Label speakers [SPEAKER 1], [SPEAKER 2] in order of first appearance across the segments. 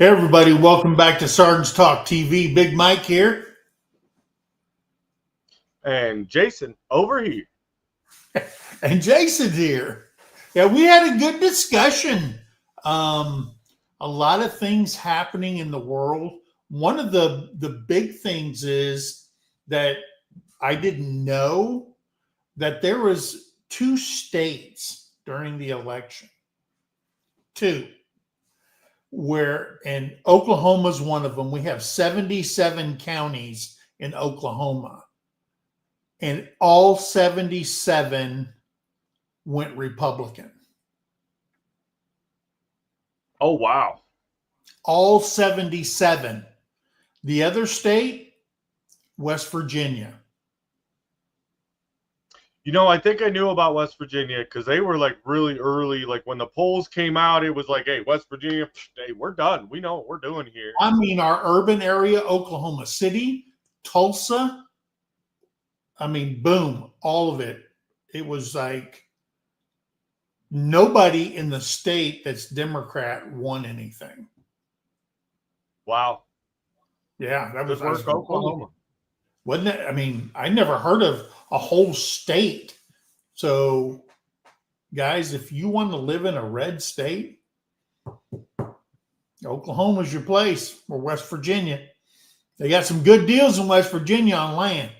[SPEAKER 1] Hey everybody, welcome back to Sergeant's Talk TV. Big Mike here.
[SPEAKER 2] And Jason over here.
[SPEAKER 1] And Jason here. Yeah, we had a good discussion. A lot of things happening in the world. One of the big things is that I didn't know that there was two states during the election. Two. And Oklahoma's one of them. We have 77 counties in Oklahoma. And all 77 went Republican.
[SPEAKER 2] Oh, wow.
[SPEAKER 1] All 77. The other state, West Virginia.
[SPEAKER 2] You know, I think I knew about West Virginia because they were like really early. Like when the polls came out, it was like, hey, West Virginia, hey, we're done. We know what we're doing here.
[SPEAKER 1] I mean, our urban area, Oklahoma City, Tulsa. I mean, boom, all of it. It was like nobody in the state that's Democrat won anything.
[SPEAKER 2] Wow.
[SPEAKER 1] Yeah, that was
[SPEAKER 2] work, Oklahoma.
[SPEAKER 1] Wasn't it? I mean, I never heard of a whole state. So, guys, if you want to live in a red state, Oklahoma's your place, or West Virginia. They got some good deals in West Virginia on land.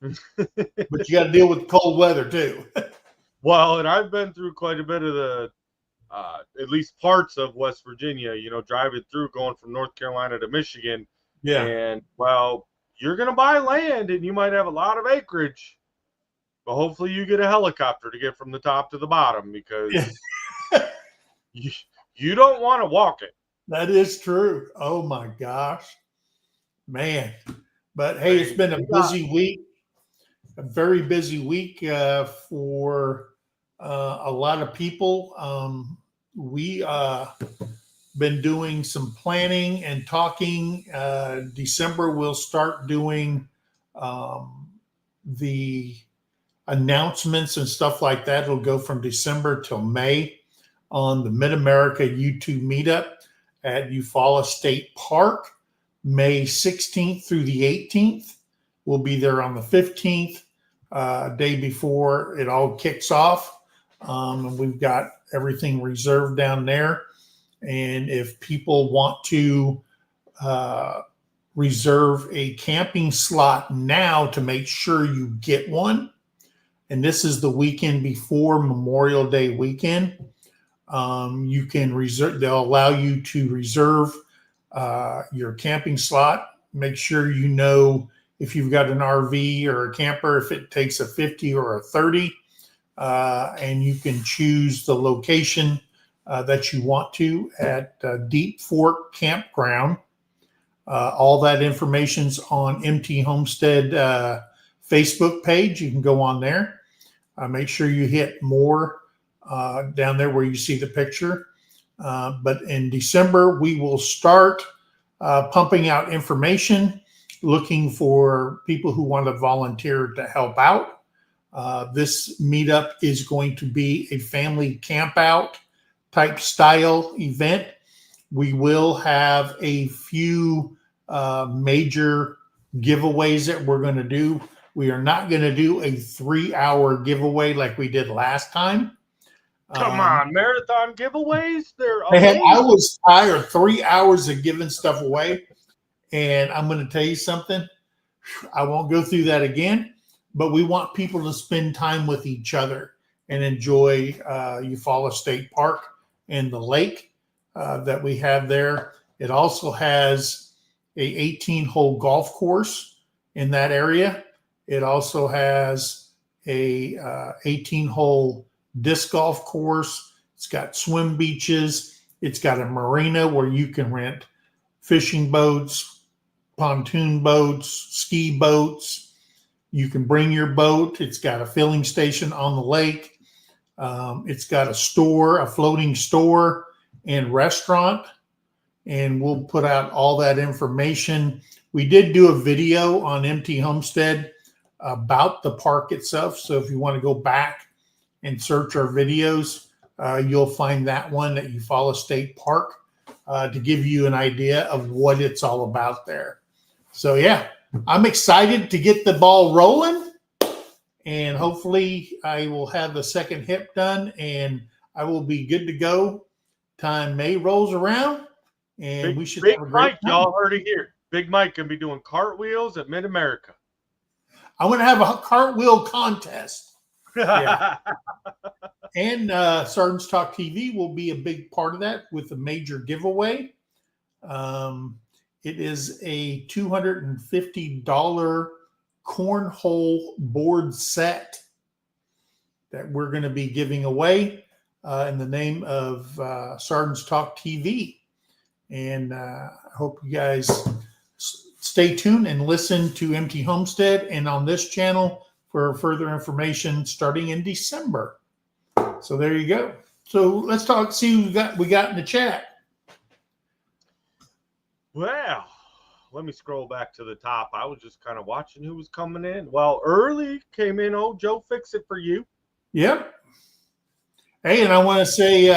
[SPEAKER 1] But you got to deal with cold weather too.
[SPEAKER 2] Well, and I've been through quite a bit of the, at least parts of West Virginia, you know, driving through, going from North Carolina to Michigan.
[SPEAKER 1] Yeah.
[SPEAKER 2] And, well, you're going to buy land and you might have a lot of acreage, but hopefully you get a helicopter to get from the top to the bottom because you don't want to walk it.
[SPEAKER 1] That is true. Oh, my gosh. Man. But, hey, it's been a busy week. A very busy week for a lot of people. We been doing some planning and talking. December we'll start doing the announcements and stuff like that. It'll go from December till May on the Mid-America U2 meetup at Eufaula State Park, May 16th through the 18th. We'll be there on the 15th, day before it all kicks off. And we've got everything reserved down there. And if people want to reserve a camping slot now to make sure you get one, and this is the weekend before Memorial Day weekend, you can reserve. They'll allow you to reserve your camping slot. Make sure you know if you've got an RV or a camper, if it takes a 50 or a 30, and you can choose the location that you want to at Deep Fork Campground. All that information's on MT Homestead Facebook page. You can go on there. Make sure you hit more down there where you see the picture. But in December, we will start pumping out information, looking for people who want to volunteer to help out. This meetup is going to be a family camp out type style event. We will have a few major giveaways that we're going to do. We are not going to do a 3-hour giveaway like we did last time.
[SPEAKER 2] Come on, marathon giveaways? They're amazing.
[SPEAKER 1] Man, I was tired of 3 hours of giving stuff away. And I'm going to tell you something. I won't go through that again, but we want people to spend time with each other and enjoy Eufaula State Park and the lake that we have there. It also has a 18-hole golf course in that area. It also has a 18-hole disc golf course. It's got swim beaches. It's got a marina where you can rent fishing boats, pontoon boats, ski boats. You can bring your boat. It's got a filling station on the lake. It's got a store, a floating store and restaurant. And we'll put out all that information. We did do a video on MT Homestead about the park itself. So if you want to go back and search our videos, you'll find that one at Eufaula State Park. to give you an idea of what it's all about there. So, yeah, I'm excited to get the ball rolling, and hopefully I will have the second hip done, and I will be good to go. Time May rolls around, and we should
[SPEAKER 2] Big
[SPEAKER 1] have a great
[SPEAKER 2] Mike,
[SPEAKER 1] time.
[SPEAKER 2] y'all heard it here. Big Mike can be doing cartwheels at Mid-America.
[SPEAKER 1] I'm going to have a cartwheel contest. Yeah. And Sergeant's Talk TV will be a big part of that with a major giveaway. It is a $250 cornhole board set that we're going to be giving away in the name of Sergeant's Talk TV. And I hope you guys stay tuned and listen to MT Homestead and on this channel for further information starting in December. So there you go. So let's see who we got in the chat.
[SPEAKER 2] Well, let me scroll back to the top. I was just kind of watching who was coming in. Well, early came in. Oh, Joe, fix it for you.
[SPEAKER 1] Yep. Hey, and I want to say,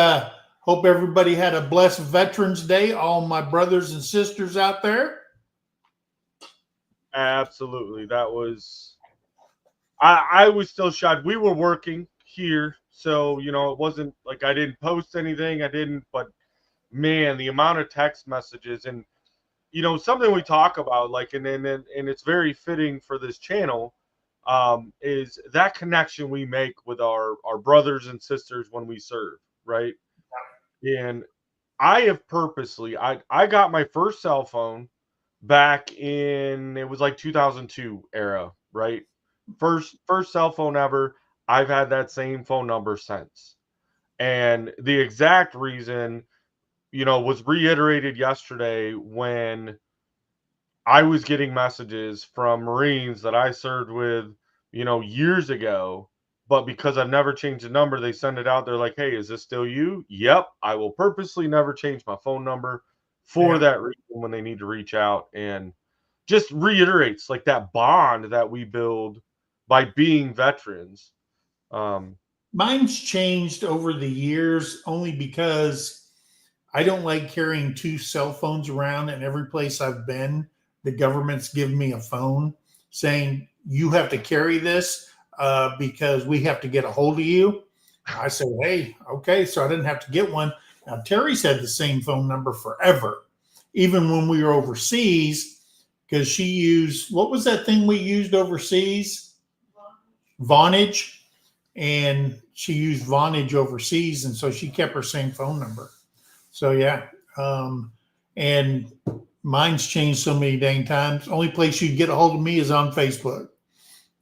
[SPEAKER 1] hope everybody had a blessed Veterans Day. All my brothers and sisters out there.
[SPEAKER 2] Absolutely. That was, I was still shocked. We were working here. So, it wasn't like I didn't post anything. But man, the amount of text messages and, something we talk about, like, and it's very fitting for this channel, is that connection we make with our brothers and sisters when we serve, right? And I have purposely, I got my first cell phone back in, it was like 2002 era, right? First cell phone ever. I've had that same phone number since. And the exact reason, was reiterated yesterday when I was getting messages from Marines that I served with, years ago. But because I've never changed the number, they send it out. They're like, hey, is this still you? Yep. I will purposely never change my phone number for that reason when they need to reach out. And just reiterates like that bond that we build by being veterans.
[SPEAKER 1] Mine's changed over the years only because I don't like carrying two cell phones around, and every place I've been, the government's given me a phone saying you have to carry this because we have to get a hold of you. I said, hey, okay, so I didn't have to get one. Now, Terry's had the same phone number forever, even when we were overseas, because she used, what was that thing we used overseas? Vonage. And she used Vonage overseas, and so she kept her same phone number. So, yeah. And mine's changed so many dang times. Only place you get a hold of me is on Facebook.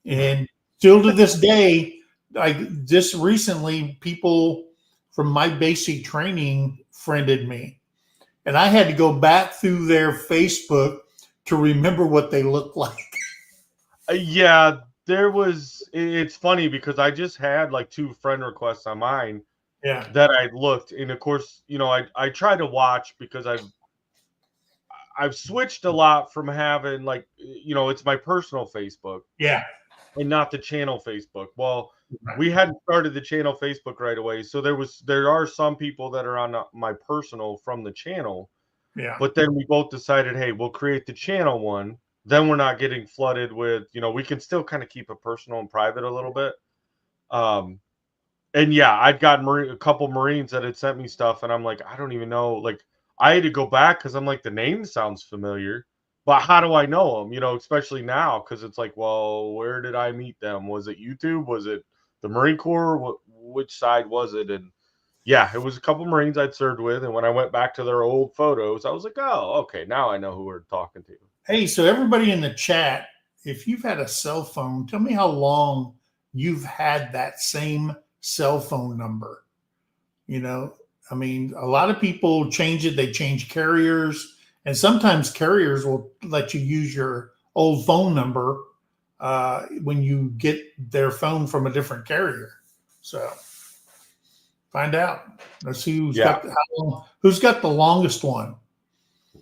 [SPEAKER 1] And still to this day, just recently, people from my basic training friended me. And I had to go back through their Facebook to remember what they looked like.
[SPEAKER 2] Yeah, it's funny because I just had like 2 friend requests on mine that I looked. And of course, I try to watch because I've switched a lot from having like, it's my personal Facebook.
[SPEAKER 1] Yeah.
[SPEAKER 2] And not the channel Facebook. Well, we hadn't started the channel Facebook right away. So there are some people that are on my personal from the channel.
[SPEAKER 1] Yeah.
[SPEAKER 2] But then we both decided, hey, we'll create the channel one. Then we're not getting flooded with, we can still kind of keep it personal and private a little bit. And yeah, I'd gotten a couple Marines that had sent me stuff, and I'm like, I don't even know. Like, I had to go back because I'm like, the name sounds familiar, but how do I know them? Especially now, because it's like, well, where did I meet them? Was it YouTube? Was it the Marine Corps? Which side was it? And yeah, it was a couple Marines I'd served with, and when I went back to their old photos, I was like, oh, okay, now I know who we're talking to.
[SPEAKER 1] Hey, so everybody in the chat, if you've had a cell phone, tell me how long you've had that same cell phone number. I mean, a lot of people change it. They change carriers, and sometimes carriers will let you use your old phone number when you get their phone from a different carrier. So find out. Let's see who's got the longest one.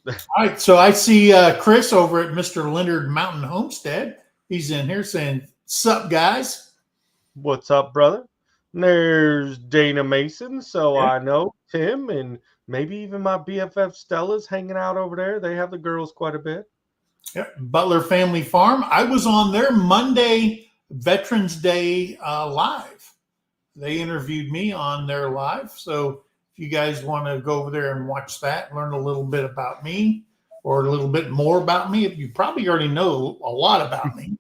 [SPEAKER 1] All right, so I see Chris over at Mr. Leonard Mountain Homestead. He's in here saying, "Sup, guys?"
[SPEAKER 2] What's up, brother? There's Dana Mason, so I know Tim and Maybe even my BFF Stella's hanging out over there. They have the girls quite a bit.
[SPEAKER 1] Yep. Butler Family Farm. I was on their Monday Veterans Day live. They interviewed me on their live. So if you guys want to go over there and watch that, learn a little bit about me or a little bit more about me, you probably already know a lot about me.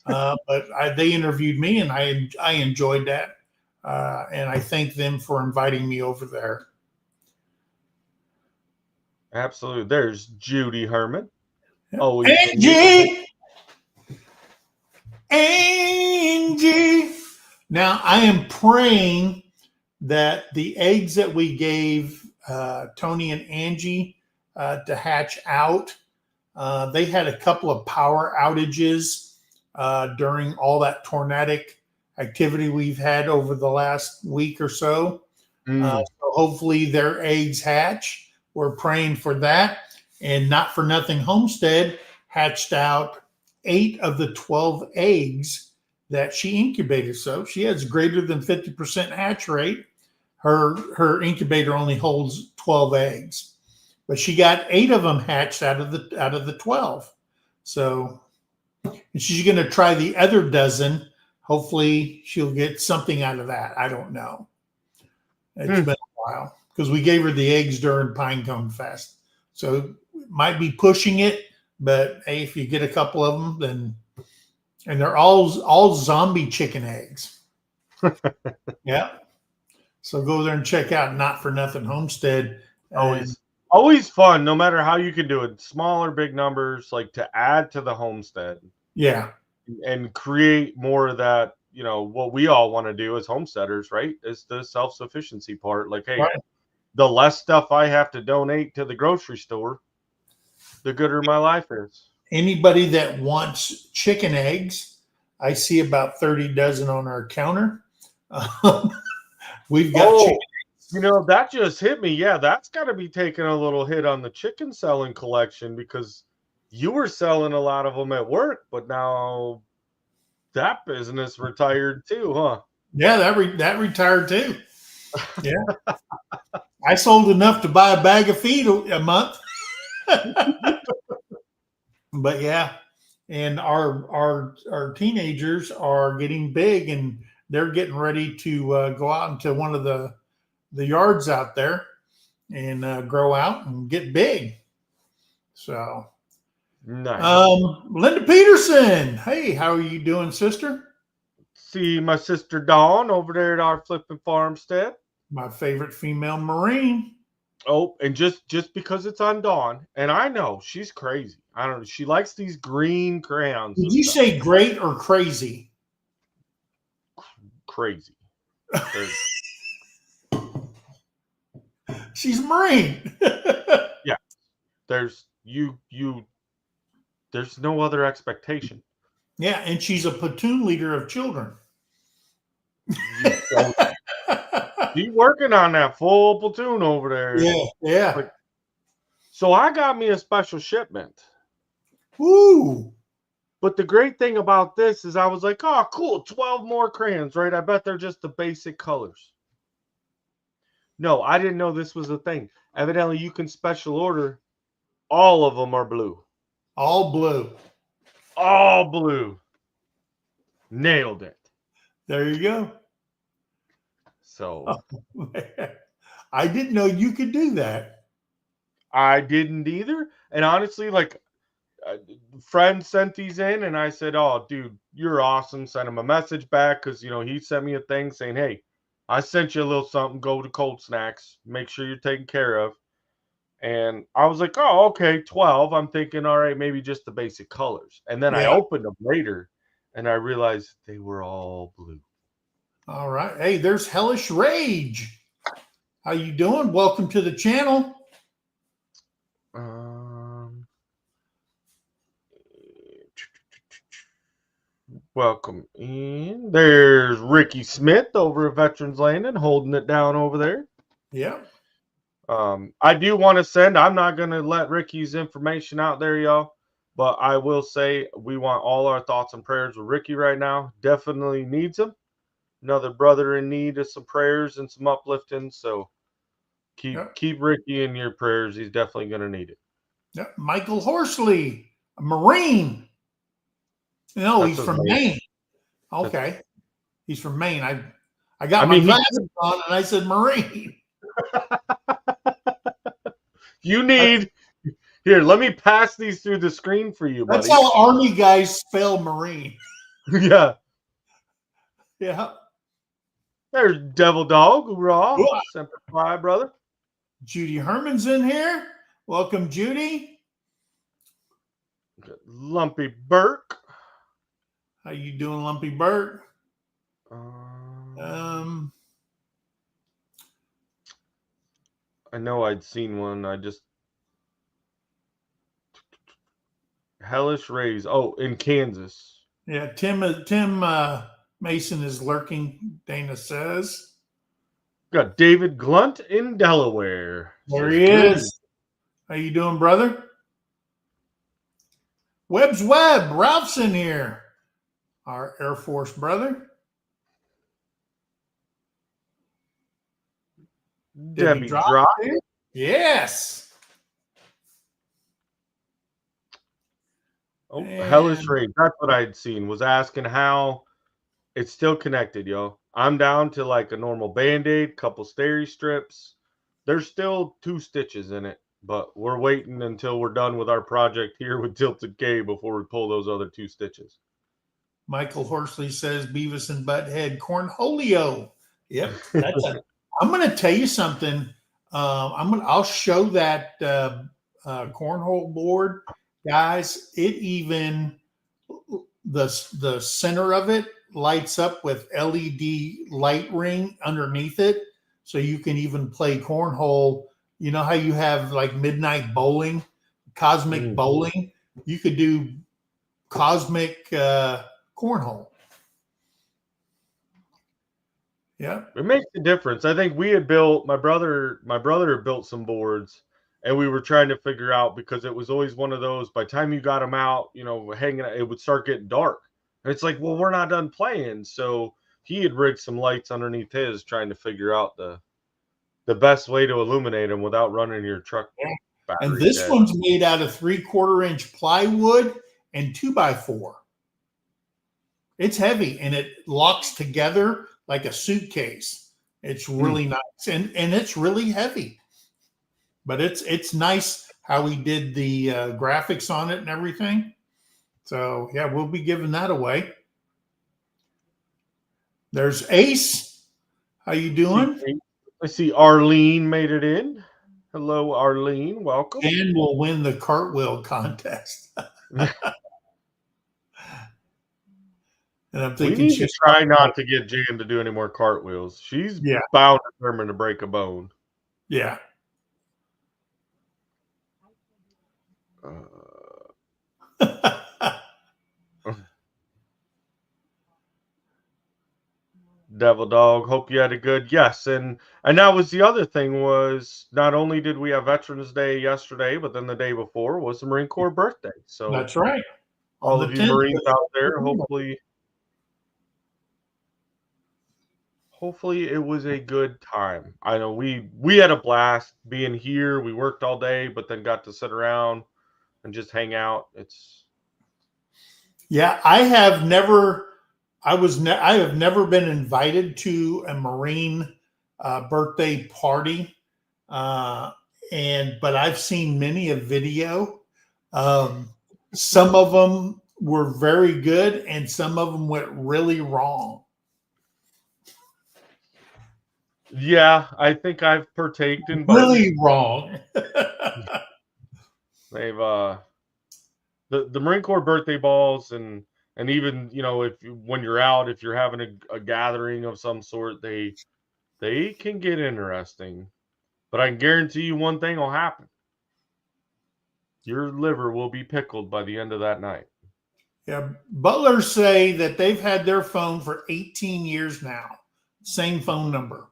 [SPEAKER 1] But they interviewed me, and I enjoyed that. And I thank them for inviting me over there.
[SPEAKER 2] Absolutely. There's Judy Herman.
[SPEAKER 1] Yep.
[SPEAKER 2] Always
[SPEAKER 1] Angie! Angie! Now, I am praying that the eggs that we gave Tony and Angie to hatch out, they had a couple of power outages during all that tornadic activity we've had over the last week or so. So hopefully their eggs hatch. We're praying for that. And Not for Nothing Homestead hatched out 8 of the 12 eggs that she incubated. So she has greater than 50% hatch rate. Her incubator only holds 12 eggs, but she got 8 of them hatched out of the 12. So she's going to try the other dozen. Hopefully she'll get something out of that. I don't know. It's been a while because we gave her the eggs during Pinecone Fest. So might be pushing it, but hey, if you get a couple of them, then, and they're all zombie chicken eggs. Yeah. So go there and check out Not for Nothing Homestead.
[SPEAKER 2] Always fun, no matter how you can do it. Small or big numbers, like to add to the homestead.
[SPEAKER 1] Yeah.
[SPEAKER 2] And create more of that, what we all want to do as homesteaders, right? Is the self-sufficiency part. Like, hey, right. The less stuff I have to donate to the grocery store, the gooder my life is.
[SPEAKER 1] Anybody that wants chicken eggs, I see about 30 dozen on our counter. We've got chicken eggs.
[SPEAKER 2] That just hit me. Yeah, that's got to be taking a little hit on the chicken selling collection because you were selling a lot of them at work, but now that business retired too, huh?
[SPEAKER 1] Yeah, that retired too. Yeah. I sold enough to buy a bag of feed a month. But yeah, and our teenagers are getting big, and they're getting ready to go out into one of the yards out there and grow out and get big. So
[SPEAKER 2] nice.
[SPEAKER 1] Linda Peterson, hey, how are you doing, sister?
[SPEAKER 2] See my sister Dawn over there at our flipping farmstead.
[SPEAKER 1] My favorite female Marine.
[SPEAKER 2] Oh, and just because it's on Dawn, and I know she's crazy. I don't know. She likes these green crayons.
[SPEAKER 1] Did you say great or crazy?
[SPEAKER 2] Crazy.
[SPEAKER 1] She's Marine.
[SPEAKER 2] Yeah. There's there's no other expectation.
[SPEAKER 1] Yeah, and she's a platoon leader of children.
[SPEAKER 2] She's working on that full platoon over there.
[SPEAKER 1] Yeah.
[SPEAKER 2] So I got me a special shipment.
[SPEAKER 1] Woo!
[SPEAKER 2] But the great thing about this is I was like, oh, cool, 12 more crayons, right? I bet they're just the basic colors. No, I didn't know this was a thing. Evidently, you can special order. All of them are blue.
[SPEAKER 1] All blue.
[SPEAKER 2] All blue. Nailed it.
[SPEAKER 1] There you go.
[SPEAKER 2] So
[SPEAKER 1] I didn't know you could do that.
[SPEAKER 2] I didn't either. And honestly, like a friend sent these in and I said, oh, dude, you're awesome. Send him a message back because, he sent me a thing saying, hey, I sent you a little something. Go to Cold Snacks. Make sure you're taken care of. And I was like, oh, okay, 12. I'm thinking, all right, maybe just the basic colors. And then I opened them later and I realized they were all blue.
[SPEAKER 1] All right. Hey, there's Hellish Rage. How you doing? Welcome to the channel.
[SPEAKER 2] Welcome in. There's Ricky Smith over at Veterans Landing holding it down over there.
[SPEAKER 1] Yeah.
[SPEAKER 2] I do want to send, I'm not going to let Ricky's information out there, y'all, but I will say we want all our thoughts and prayers with Ricky right now. Definitely needs them. Another brother in need of some prayers and some uplifting. So Keep Ricky in your prayers. He's definitely going to need it.
[SPEAKER 1] Yep. Michael Horsley, a Marine. No,
[SPEAKER 2] That's
[SPEAKER 1] he's
[SPEAKER 2] his
[SPEAKER 1] from
[SPEAKER 2] name.
[SPEAKER 1] Maine. Okay. He's from Maine. I got my
[SPEAKER 2] mean,
[SPEAKER 1] glasses on and I said Marine.
[SPEAKER 2] You need here. Let me pass these through the screen for you, buddy.
[SPEAKER 1] That's how Army guys spell Marine.
[SPEAKER 2] Yeah.
[SPEAKER 1] Yeah.
[SPEAKER 2] There's Devil Dog. Raw.
[SPEAKER 1] Ooh.
[SPEAKER 2] Semper Fi, brother.
[SPEAKER 1] Judy Herman's in here. Welcome, Judy.
[SPEAKER 2] Lumpy Burke.
[SPEAKER 1] How you doing, Lumpy Bert?
[SPEAKER 2] I know I'd seen one. I just Hellish Rays. Oh, in Kansas.
[SPEAKER 1] Yeah, Tim Mason is lurking, Dana says.
[SPEAKER 2] Got David Glunt in Delaware.
[SPEAKER 1] There he is. How you doing, brother? Webb's Webb. Ralph's in here. Our Air Force brother.
[SPEAKER 2] Debbie Drop.
[SPEAKER 1] Yes.
[SPEAKER 2] Oh, Hellish Rays. That's what I had seen. Was asking how it's still connected, yo. I'm down to like a normal Band-Aid, couple steri strips. There's still 2 stitches in it, but we're waiting until we're done with our project here with Tilted K before we pull those other 2 stitches.
[SPEAKER 1] Michael Horsley says Beavis and Butthead Cornholio. Yep, I'm going to tell you something. I'll show that cornhole board, guys. It even the center of it lights up with LED light ring underneath it, so you can even play cornhole. You know how you have like midnight bowling, cosmic bowling? You could do cosmic cornhole. Yeah,
[SPEAKER 2] it makes a difference. I think we had built my brother had built some boards, and we were trying to figure out, because it was always one of those, by the time you got them out, hanging out, it would start getting dark. And it's like, well, we're not done playing. So he had rigged some lights underneath his, trying to figure out the best way to illuminate them without running your truck.
[SPEAKER 1] Yeah. And this one's made out of 3/4 inch plywood and 2x4. It's heavy and it locks together like a suitcase. It's really nice, and it's really heavy. But it's nice how he did the graphics on it and everything. So yeah, we'll be giving that away. There's Ace. How you doing?
[SPEAKER 2] I see Arlene made it in. Hello, Arlene. Welcome.
[SPEAKER 1] And we'll win the cartwheel contest. And I'm thinking
[SPEAKER 2] we need to try not to get Jan to do any more cartwheels. She's bound determined to break a bone.
[SPEAKER 1] Yeah.
[SPEAKER 2] Devil Dog, hope you had a good and that was the other thing, was not only did we have Veterans Day yesterday, but then the day before was the Marine Corps birthday. So
[SPEAKER 1] that's right.
[SPEAKER 2] All of you Marines out there, hopefully it was a good time. I know we had a blast being here. We worked all day, but then got to sit around and just hang out.
[SPEAKER 1] I have never been invited to a Marine birthday party, but I've seen many a video. Some of them were very good, and some of them went really wrong.
[SPEAKER 2] Yeah, I think I've partaked in
[SPEAKER 1] both. Really wrong.
[SPEAKER 2] They've the Marine Corps birthday balls, and even when you're out, if you're having a gathering of some sort, they can get interesting. But I can guarantee you one thing will happen: your liver will be pickled by the end of that night.
[SPEAKER 1] Yeah, butlers say that they've had their phone for 18 years now. Same phone number.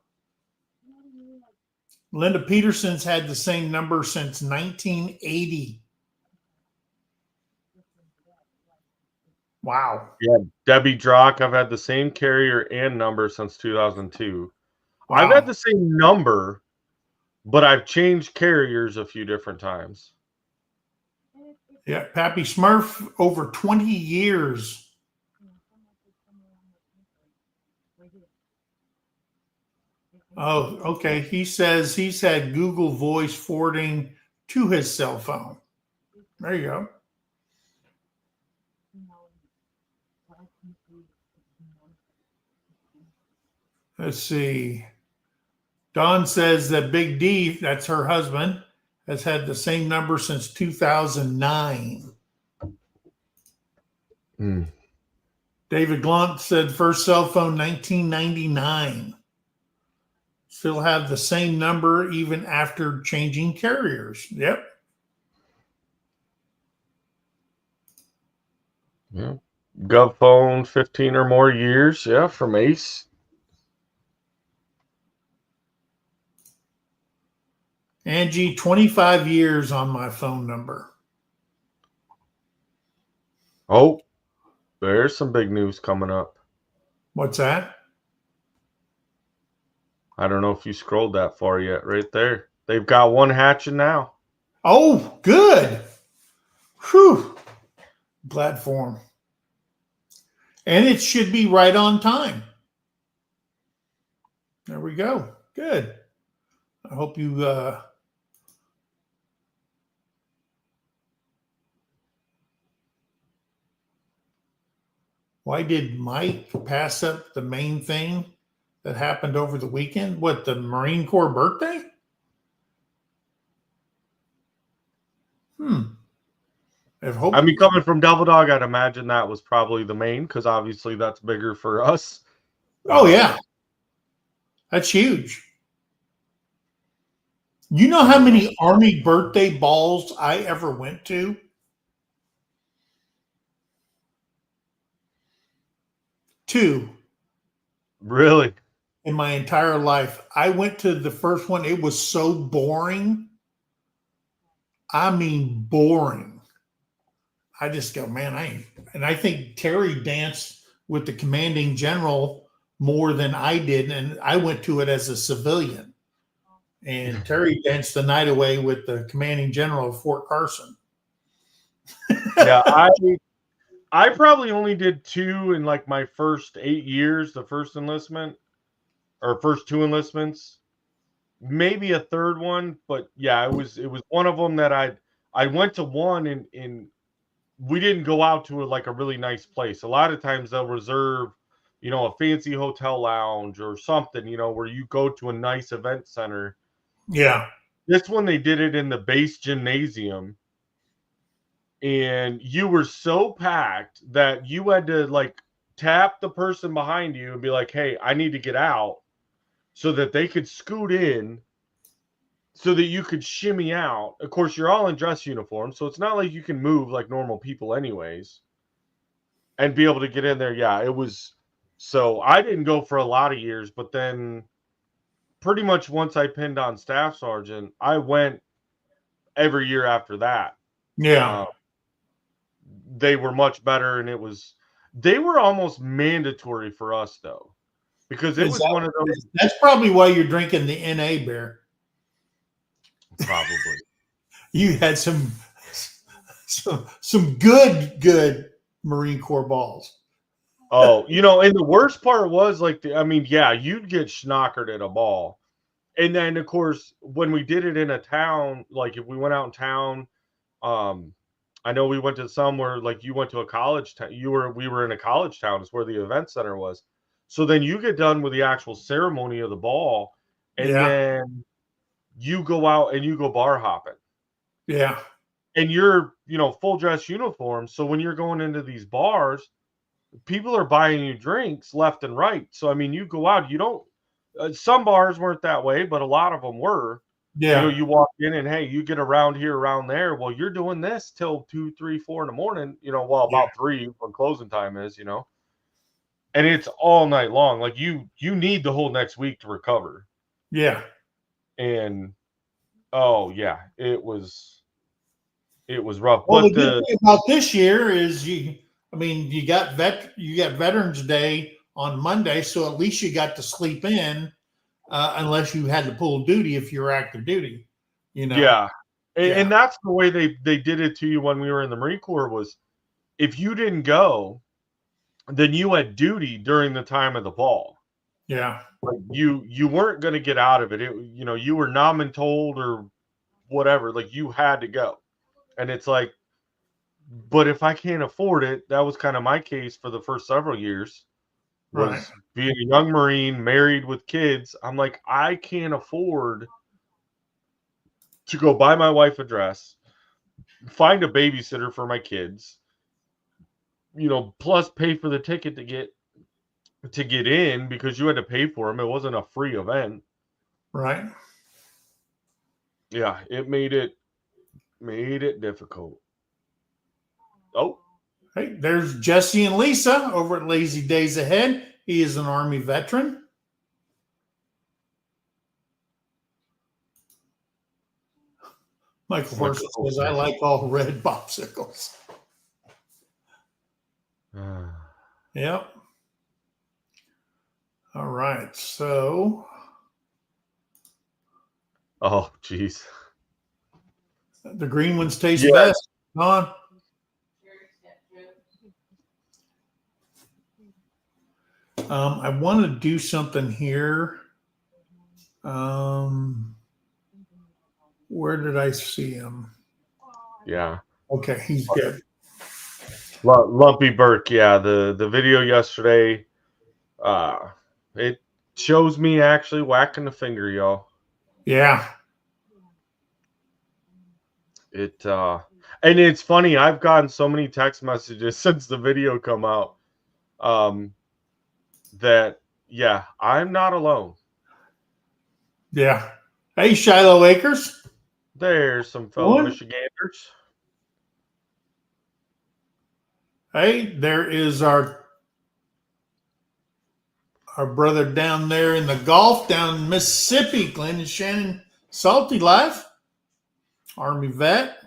[SPEAKER 1] Linda Peterson's had the same number since 1980. Wow.
[SPEAKER 2] Yeah, Debbie Drock, I've had the same carrier and number since 2002. Wow. I've had the same number but I've changed carriers a few different times.
[SPEAKER 1] Yeah, Pappy Smurf, over 20 years. Oh, okay. He says he's had Google Voice forwarding to his cell phone. There you go. Let's see. Dawn says that Big D, that's her husband, has had the same number since 2009. David Glunt said first cell phone 1999. Still have the same number even after changing carriers. Yep.
[SPEAKER 2] Yeah. Gov phone 15 or more years. Yeah, from Ace.
[SPEAKER 1] Angie, 25 years on my phone number.
[SPEAKER 2] Oh, there's some big news coming up.
[SPEAKER 1] What's that?
[SPEAKER 2] I don't know if you scrolled that far yet. Right there. They've got one hatching now.
[SPEAKER 1] Oh, good. Whew. Glad for him. And it should be right on time. There we go. Good. I hope you why did Mike pass up the main thing that happened over the weekend? What, the Marine Corps birthday?
[SPEAKER 2] I mean, coming from Double Dog, I'd imagine that was probably the main, because obviously that's bigger for us.
[SPEAKER 1] Oh, yeah. That's huge. You know how many Army birthday balls I ever went to? 2.
[SPEAKER 2] Really?
[SPEAKER 1] In my entire life. I went to the first one. It was so boring. I mean, boring. I just go, man, I think Terry danced with the commanding general more than I did. And I went to it as a civilian. And Terry danced the night away with the commanding general of Fort Carson.
[SPEAKER 2] Yeah, I probably only did 2 in like my first 8 years, the first enlistment, or first 2 enlistments. Maybe a third one, but yeah, it was one of them that I went to one in we didn't go out to like a really nice place. A lot of times they'll reserve, a fancy hotel lounge or something, where you go to a nice event center.
[SPEAKER 1] Yeah.
[SPEAKER 2] This one they did it in the base gymnasium, and you were so packed that you had to like tap the person behind you and be like, "Hey, I need to get out," so that they could scoot in, so that you could shimmy out. Of course, you're all in dress uniform, so it's not like you can move like normal people anyways, and be able to get in there. Yeah, it was. So I didn't go for a lot of years, but then pretty much once I pinned on staff sergeant, I went every year after that.
[SPEAKER 1] Yeah.
[SPEAKER 2] They were much better, and they were almost mandatory for us though, because it was one of those.
[SPEAKER 1] That's probably why you're drinking the NA beer.
[SPEAKER 2] Probably.
[SPEAKER 1] You had some good Marine Corps balls.
[SPEAKER 2] Oh, and the worst part was like, you'd get schnockered at a ball. And then of course, when we did it in a town, like if we went out in town, I know we went to somewhere like you went to a college town. We were in a college town. It's where the event center was. So then you get done with the actual ceremony of the ball, and then you go out and you go bar hopping.
[SPEAKER 1] Yeah.
[SPEAKER 2] And you're, full dress uniform. So when you're going into these bars, people are buying you drinks left and right. So, you go out, you don't, some bars weren't that way, but a lot of them were.
[SPEAKER 1] Yeah.
[SPEAKER 2] You walk in and, hey, you get around here, around there. Well, you're doing this till 2, 3, 4 in the morning, about 3 when closing time is, and it's all night long. Like you need the whole next week to recover.
[SPEAKER 1] Yeah.
[SPEAKER 2] And, oh yeah, it was rough.
[SPEAKER 1] Well,
[SPEAKER 2] But
[SPEAKER 1] the good thing about this year is you got Veterans Day on Monday, so at least you got to sleep in. unless you had to pull duty if you're active duty.
[SPEAKER 2] Yeah.
[SPEAKER 1] Yeah.
[SPEAKER 2] And that's the way they did it to you when we were in the Marine Corps was if you didn't go, then you had duty during the time of the ball.
[SPEAKER 1] Yeah.
[SPEAKER 2] Like you weren't going to get out of it. You were nomintold or whatever. Like you had to go. And it's like, but if I can't afford it, that was kind of my case for the first several years. Was
[SPEAKER 1] Right.
[SPEAKER 2] being a young Marine, married with kids. I'm like, I can't afford to go buy my wife a dress, find a babysitter for my kids, plus pay for the ticket to get in because you had to pay for them. It wasn't a free event.
[SPEAKER 1] Right.
[SPEAKER 2] Yeah, it made it difficult. Oh,
[SPEAKER 1] Hey, there's Jesse and Lisa over at Lazy Days Ahead. He is an Army veteran. Michael Horst says, I like all red popsicles. Yep. All right. So.
[SPEAKER 2] Oh, geez.
[SPEAKER 1] The green ones taste best. Don. I want to do something here. Where did I see him?
[SPEAKER 2] Yeah.
[SPEAKER 1] Okay, he's good.
[SPEAKER 2] Lumpy Burke, yeah. The video yesterday, it shows me actually whacking the finger, y'all.
[SPEAKER 1] Yeah.
[SPEAKER 2] And it's funny, I've gotten so many text messages since the video come out, that yeah, I'm not alone.
[SPEAKER 1] Yeah. Hey, Shiloh Acres.
[SPEAKER 2] There's some fellow Michiganders.
[SPEAKER 1] Hey, there is our brother down there in the Gulf, down in Mississippi, Glenn and Shannon Salty Life, Army vet.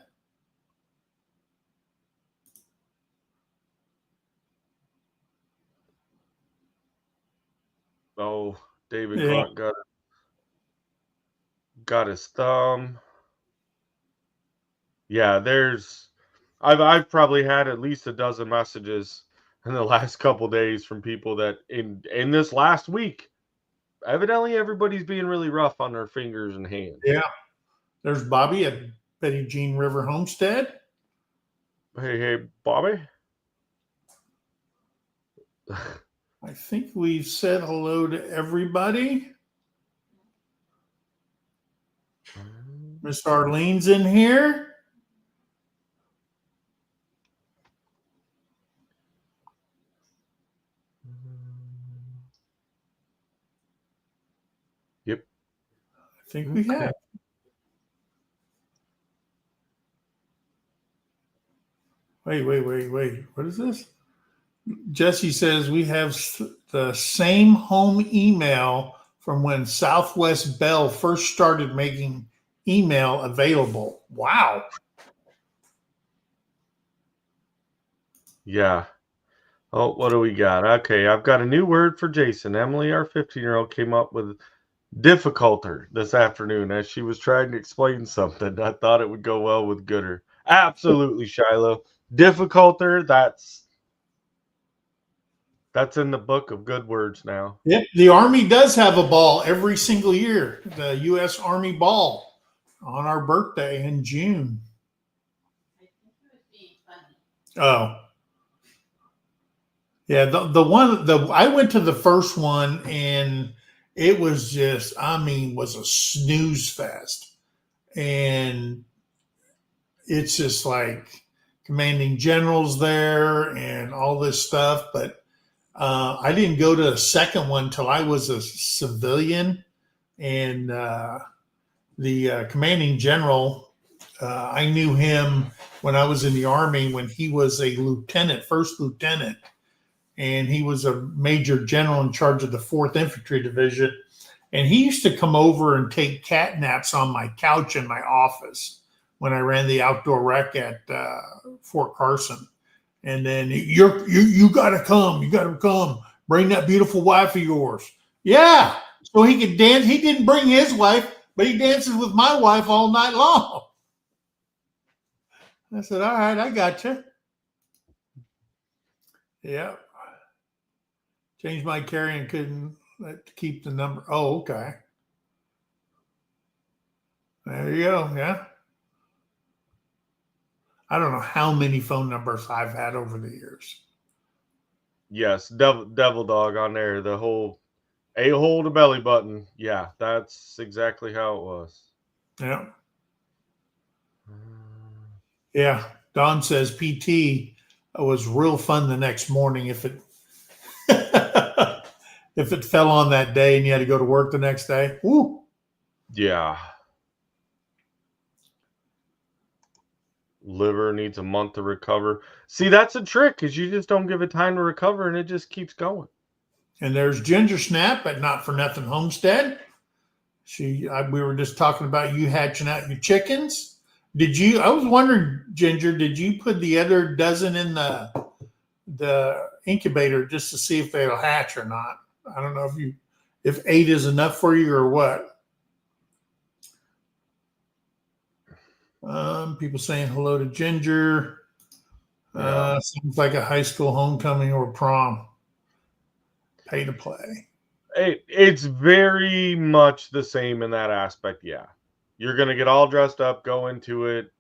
[SPEAKER 2] Oh, David Clark got his thumb. Yeah, I've probably had at least a dozen messages in the last couple days from people that in this last week, evidently everybody's being really rough on their fingers and hands.
[SPEAKER 1] Yeah. There's Bobby at Betty Jean River Homestead.
[SPEAKER 2] Hey, Bobby.
[SPEAKER 1] I think we've said hello to everybody. Miss Arlene's in here.
[SPEAKER 2] Yep.
[SPEAKER 1] I think we have. Wait. What is this? Jesse says we have the same home email from when Southwest Bell first started making email available. Wow.
[SPEAKER 2] Yeah. Oh, what do we got? Okay, I've got a new word for Jason. Emily, our 15-year-old, came up with difficulter this afternoon as she was trying to explain something. I thought it would go well with gooder. Absolutely, Shiloh. Difficulter, that's in the book of good words now.
[SPEAKER 1] Yep, the Army does have a ball every single year, the U.S. Army ball on our birthday in June. Oh. Yeah, I went to the first one and it was just, was a snooze fest. And it's just like commanding generals there and all this stuff. But I didn't go to a second one till I was a civilian. And the commanding general, I knew him when I was in the Army when he was a lieutenant, first lieutenant. And he was a major general in charge of the 4th Infantry Division. And he used to come over and take cat naps on my couch in my office when I ran the outdoor rec at Fort Carson. And then you got to come. You got to come. Bring that beautiful wife of yours. Yeah. so he could dance. He didn't bring his wife, but he dances with my wife all night long. I said, all right, I got you. Yeah. Changed my carrying, couldn't keep the number. Oh, okay. There you go. Yeah. I don't know how many phone numbers I've had over the years.
[SPEAKER 2] Yes, devil dog on there. The whole a-hole to belly button. Yeah, that's exactly how it was.
[SPEAKER 1] Yeah. Yeah. Don says PT was real fun the next morning if it if it fell on that day and you had to go to work the next day. Woo.
[SPEAKER 2] Yeah. Liver needs a month to recover. See, that's a trick because you just don't give it time to recover and it just keeps going.
[SPEAKER 1] And there's Ginger Snap at Not For Nothing Homestead. We were just talking about you hatching out your chickens. Did you? I was wondering, Ginger, did you put the other dozen in the incubator just to see if they'll hatch or not? I don't know if 8 is enough for you or what. People saying hello to Ginger. Seems like a high school homecoming or prom. Pay to play.
[SPEAKER 2] It's very much the same in that aspect. Yeah, you're gonna get all dressed up, go into it.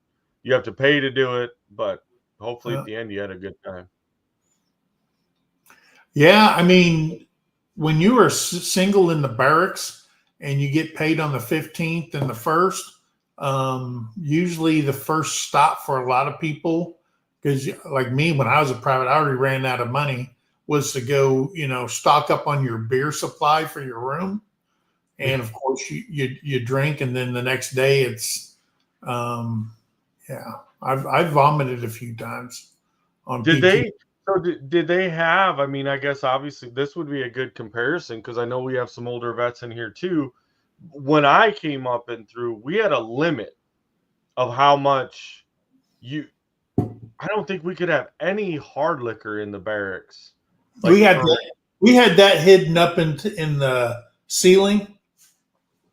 [SPEAKER 2] You have to pay to do it, but hopefully at the end you had a good time.
[SPEAKER 1] Yeah, I mean, when you are single in the barracks and you get paid on the 15th and the 1st, usually the first stop for a lot of people, because like me, when I was a private, I already ran out of money, was to go, stock up on your beer supply for your room. And of course you drink, and then the next day it's, I've vomited a few times on
[SPEAKER 2] Did
[SPEAKER 1] PT.
[SPEAKER 2] they? So did they have? I mean, I guess obviously this would be a good comparison because I know we have some older vets in here too. When I came up and through, we had a limit of how much you. I don't think we could have any hard liquor in the barracks.
[SPEAKER 1] We had that hidden up in the ceiling.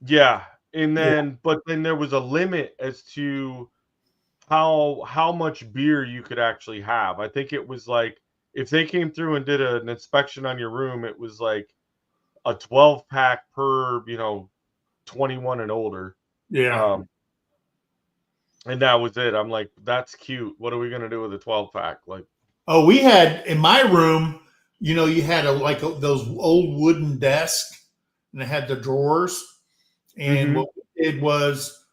[SPEAKER 2] Yeah, and then but then there was a limit as to how much beer you could actually have. I think it was like if they came through and did an inspection on your room, it was like a 12 pack per 21 and older.
[SPEAKER 1] Yeah.
[SPEAKER 2] And that was it. I'm like, that's cute. What are we gonna do with a 12 pack? Like,
[SPEAKER 1] oh, we had in my room, you had those old wooden desks, and it had the drawers. And what we did was,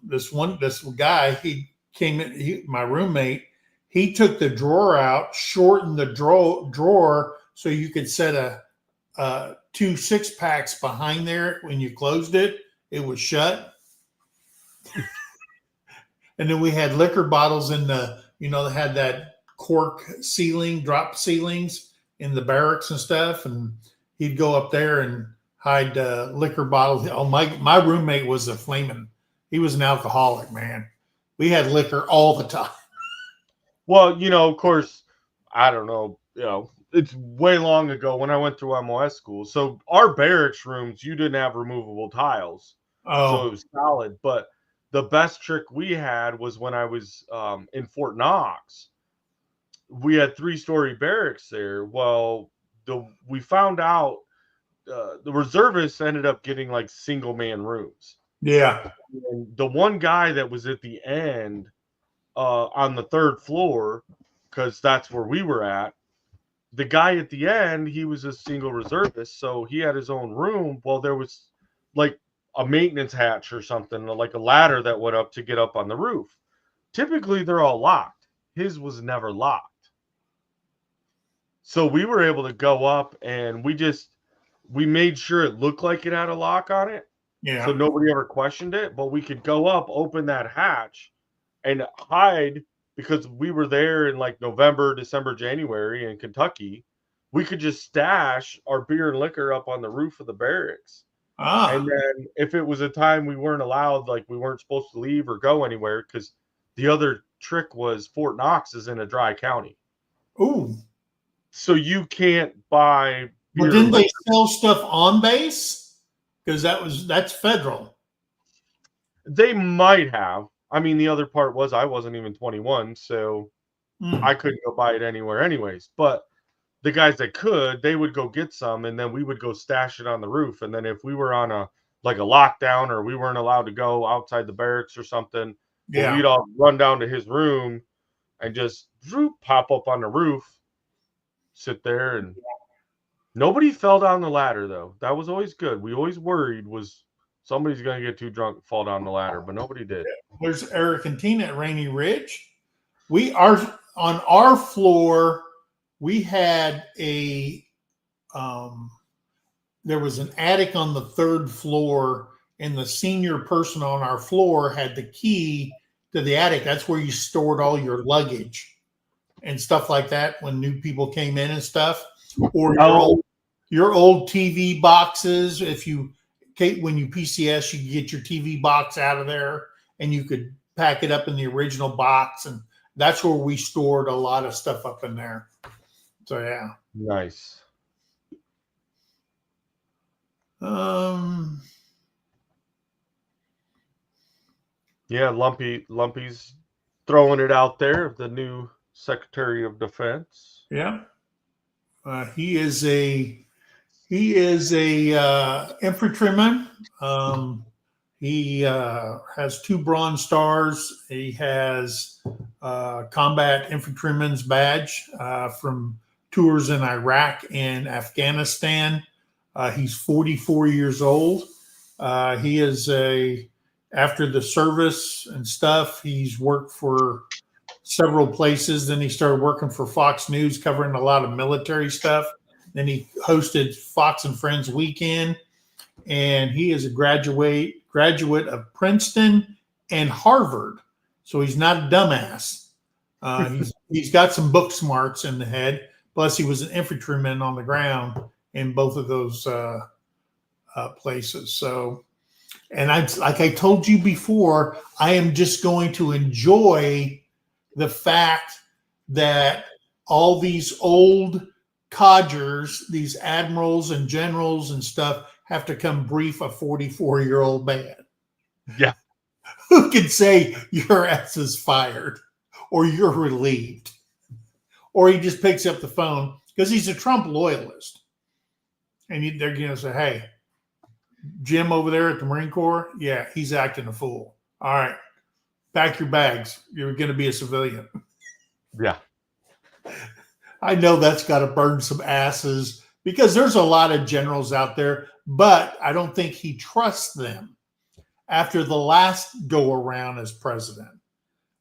[SPEAKER 1] this guy, he came in, my roommate, he took the drawer out, shortened the drawer so you could set a 2 6-packs behind there. When you closed it, it was shut. And then we had liquor bottles in they had that cork ceiling, drop ceilings in the barracks and stuff. And he'd go up there and hide liquor bottles. Oh, my roommate was he was an alcoholic, man. We had liquor all the time.
[SPEAKER 2] Well, of course, I don't know, it's way long ago when I went through MOS school. So our barracks rooms, you didn't have removable tiles.
[SPEAKER 1] Oh.
[SPEAKER 2] So it was solid. But the best trick we had was when I was in Fort Knox. We had 3-story barracks there. Well, we found out the reservists ended up getting like single man rooms.
[SPEAKER 1] Yeah.
[SPEAKER 2] And the one guy that was at the end on the 3rd floor, because that's where we were at, the guy at the end, he was a single reservist, so he had his own room. Well, there was like a maintenance hatch or something, like a ladder that went up to get up on the roof. Typically, they're all locked. His was never locked. So we were able to go up, and we made sure it looked like it had a lock on it.
[SPEAKER 1] Yeah.
[SPEAKER 2] So nobody ever questioned it, but we could go up, open that hatch, and hide, because we were there in like November, December, January in Kentucky. We could just stash our beer and liquor up on the roof of the barracks. And then if it was a time we weren't allowed, like we weren't supposed to leave or go anywhere, because the other trick was Fort Knox is in a dry county.
[SPEAKER 1] Ooh.
[SPEAKER 2] So you can't buy beer.
[SPEAKER 1] But didn't they sell stuff on base? because that's federal.
[SPEAKER 2] They might have. I mean, the other part was I wasn't even 21, so I couldn't go buy it anywhere anyways. But the guys that could, they would go get some, and then we would go stash it on the roof. And then if we were on a lockdown, or we weren't allowed to go outside the barracks or something, well,
[SPEAKER 1] Yeah.
[SPEAKER 2] we'd all run down to his room and just pop up on the roof, sit there, and nobody fell down the ladder though. That was always good. We always worried was somebody's gonna get too drunk and fall down the ladder, but nobody did.
[SPEAKER 1] There's Eric and Tina at Rainy Ridge. We are on our floor. We had there was an attic on the third floor, and the senior person on our floor had the key to the attic. That's where you stored all your luggage and stuff like that when new people came in and stuff, or your old TV boxes. When you PCS, you get your TV box out of there, and you could pack it up in the original box, and that's where we stored a lot of stuff up in there. So yeah,
[SPEAKER 2] nice. Yeah, Lumpy's throwing it out there, the new Secretary of Defense.
[SPEAKER 1] Yeah, he is a infantryman. He has 2 Bronze Stars. He has combat infantryman's badge from tours in Iraq and Afghanistan. He's 44 years old. He is after the service and stuff, he's worked for several places. Then he started working for Fox News, covering a lot of military stuff. Then he hosted Fox and Friends Weekend, and he is a graduate of Princeton and Harvard. So he's not a dumbass. He's got some book smarts in the head. Plus, he was an infantryman on the ground in both of those places. So, and like I told you before, I am just going to enjoy the fact that all these old codgers, these admirals and generals and stuff, have to come brief a 44-year-old man.
[SPEAKER 2] Yeah.
[SPEAKER 1] Who can say your ass is fired or you're relieved? Or he just picks up the phone because he's a Trump loyalist. And they're going to say, hey, Jim over there at the Marine Corps, yeah, he's acting a fool. All right, pack your bags. You're going to be a civilian.
[SPEAKER 2] Yeah.
[SPEAKER 1] I know that's got to burn some asses because there's a lot of generals out there, but I don't think he trusts them after the last go around as president,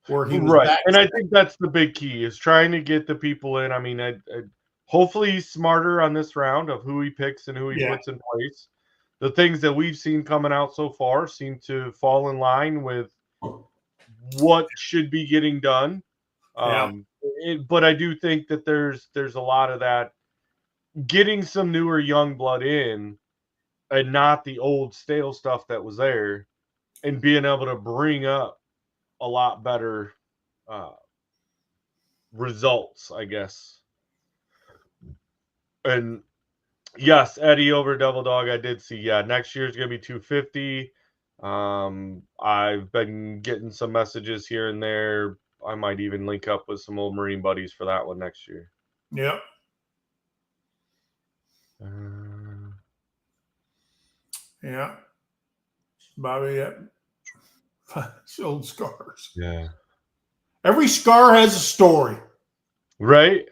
[SPEAKER 1] where he was
[SPEAKER 2] right. And I think that's the big key is trying to get the people in. I mean, hopefully he's smarter on this round of who he picks and who he puts in place. The things that we've seen coming out so far seem to fall in line with what should be getting done. But I do think that there's a lot of that getting some newer young blood in and not the old stale stuff that was there, and being able to bring up a lot better results, I guess. And yes, Eddie over Double Dog, I did see. Yeah, next year's gonna be 250. I've been getting some messages here and there. I might even link up with some old Marine buddies for that one next year.
[SPEAKER 1] Yep. Yeah. Bobby, old scars.
[SPEAKER 2] Yeah.
[SPEAKER 1] Every scar has a story.
[SPEAKER 2] Right?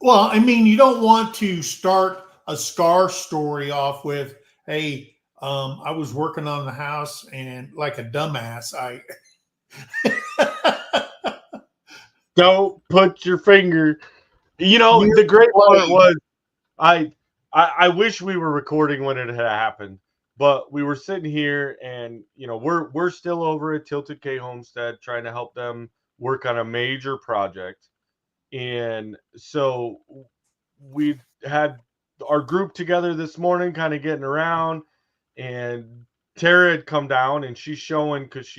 [SPEAKER 1] Well, I mean, you don't want to start a scar story off with, hey, I was working on the house and like a dumbass,
[SPEAKER 2] Don't put your finger. You know, the great part was I wish we were recording when it had happened, but we were sitting here and, you know, we're still over at Tilted K Homestead trying to help them work on a major project. And so we had our group together this morning, kind of getting around, and Tara had come down and she's showing because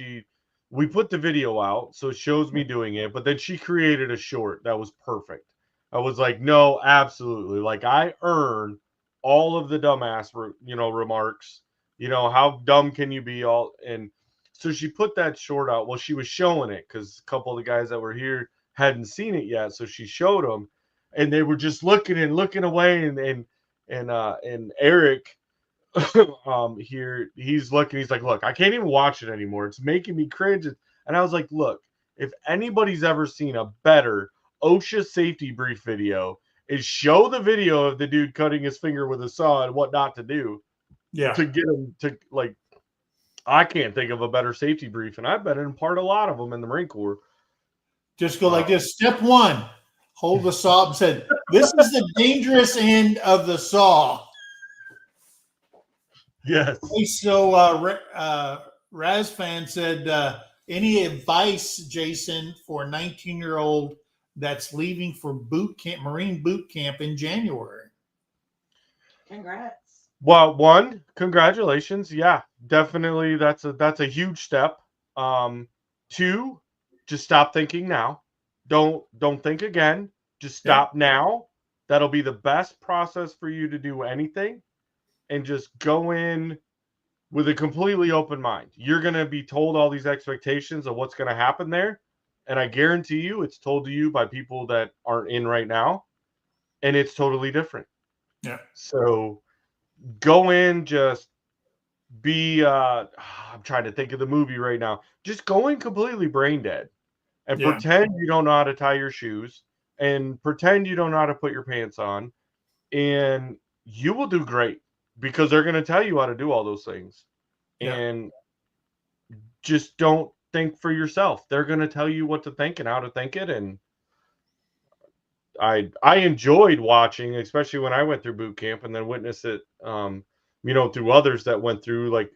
[SPEAKER 2] we put the video out, so it shows me doing it, but then she created a short that was perfect. I was like, no, absolutely. Like I earn all of the dumbass, remarks You know, how dumb can you be? All and so she put that short out. Well, she was showing it because a couple of the guys that were here hadn't seen it yet, so she showed them, and they were just looking and looking away, and Eric here, he's looking, he's like, look, I can't even watch it anymore. It's making me cringe. And I was like, look, if anybody's ever seen a better OSHA safety brief video, is show the video of the dude cutting his finger with a saw and what not to do
[SPEAKER 1] Yeah.
[SPEAKER 2] to get him to, like, I can't think of a better safety brief, and I've been in part a lot of them in the Marine Corps.
[SPEAKER 1] Just go like this. Step 1, hold the saw and said, this is the dangerous end of the saw.
[SPEAKER 2] Yes.
[SPEAKER 1] So Razfan said, any advice, Jason, for a 19-year-old that's leaving for boot camp, Marine boot camp in January?
[SPEAKER 3] Congrats.
[SPEAKER 2] Well, one, congratulations. Yeah, definitely. That's a huge step. Two, just stop thinking now. Don't think again. Just stop now. That'll be the best process for you to do anything. And just go in with a completely open mind. You're going to be told all these expectations of what's going to happen there. And I guarantee you it's told to you by people that aren't in right now. And it's totally different.
[SPEAKER 1] Yeah.
[SPEAKER 2] So go in, just be, I'm trying to think of the movie right now. Just go in completely brain dead and pretend you don't know how to tie your shoes and pretend you don't know how to put your pants on. And you will do great. Because they're going to tell you how to do all those things. And just don't think for yourself. They're going to tell you what to think and how to think it. And I enjoyed watching, especially when I went through boot camp and then witnessed it, through others that went through, like,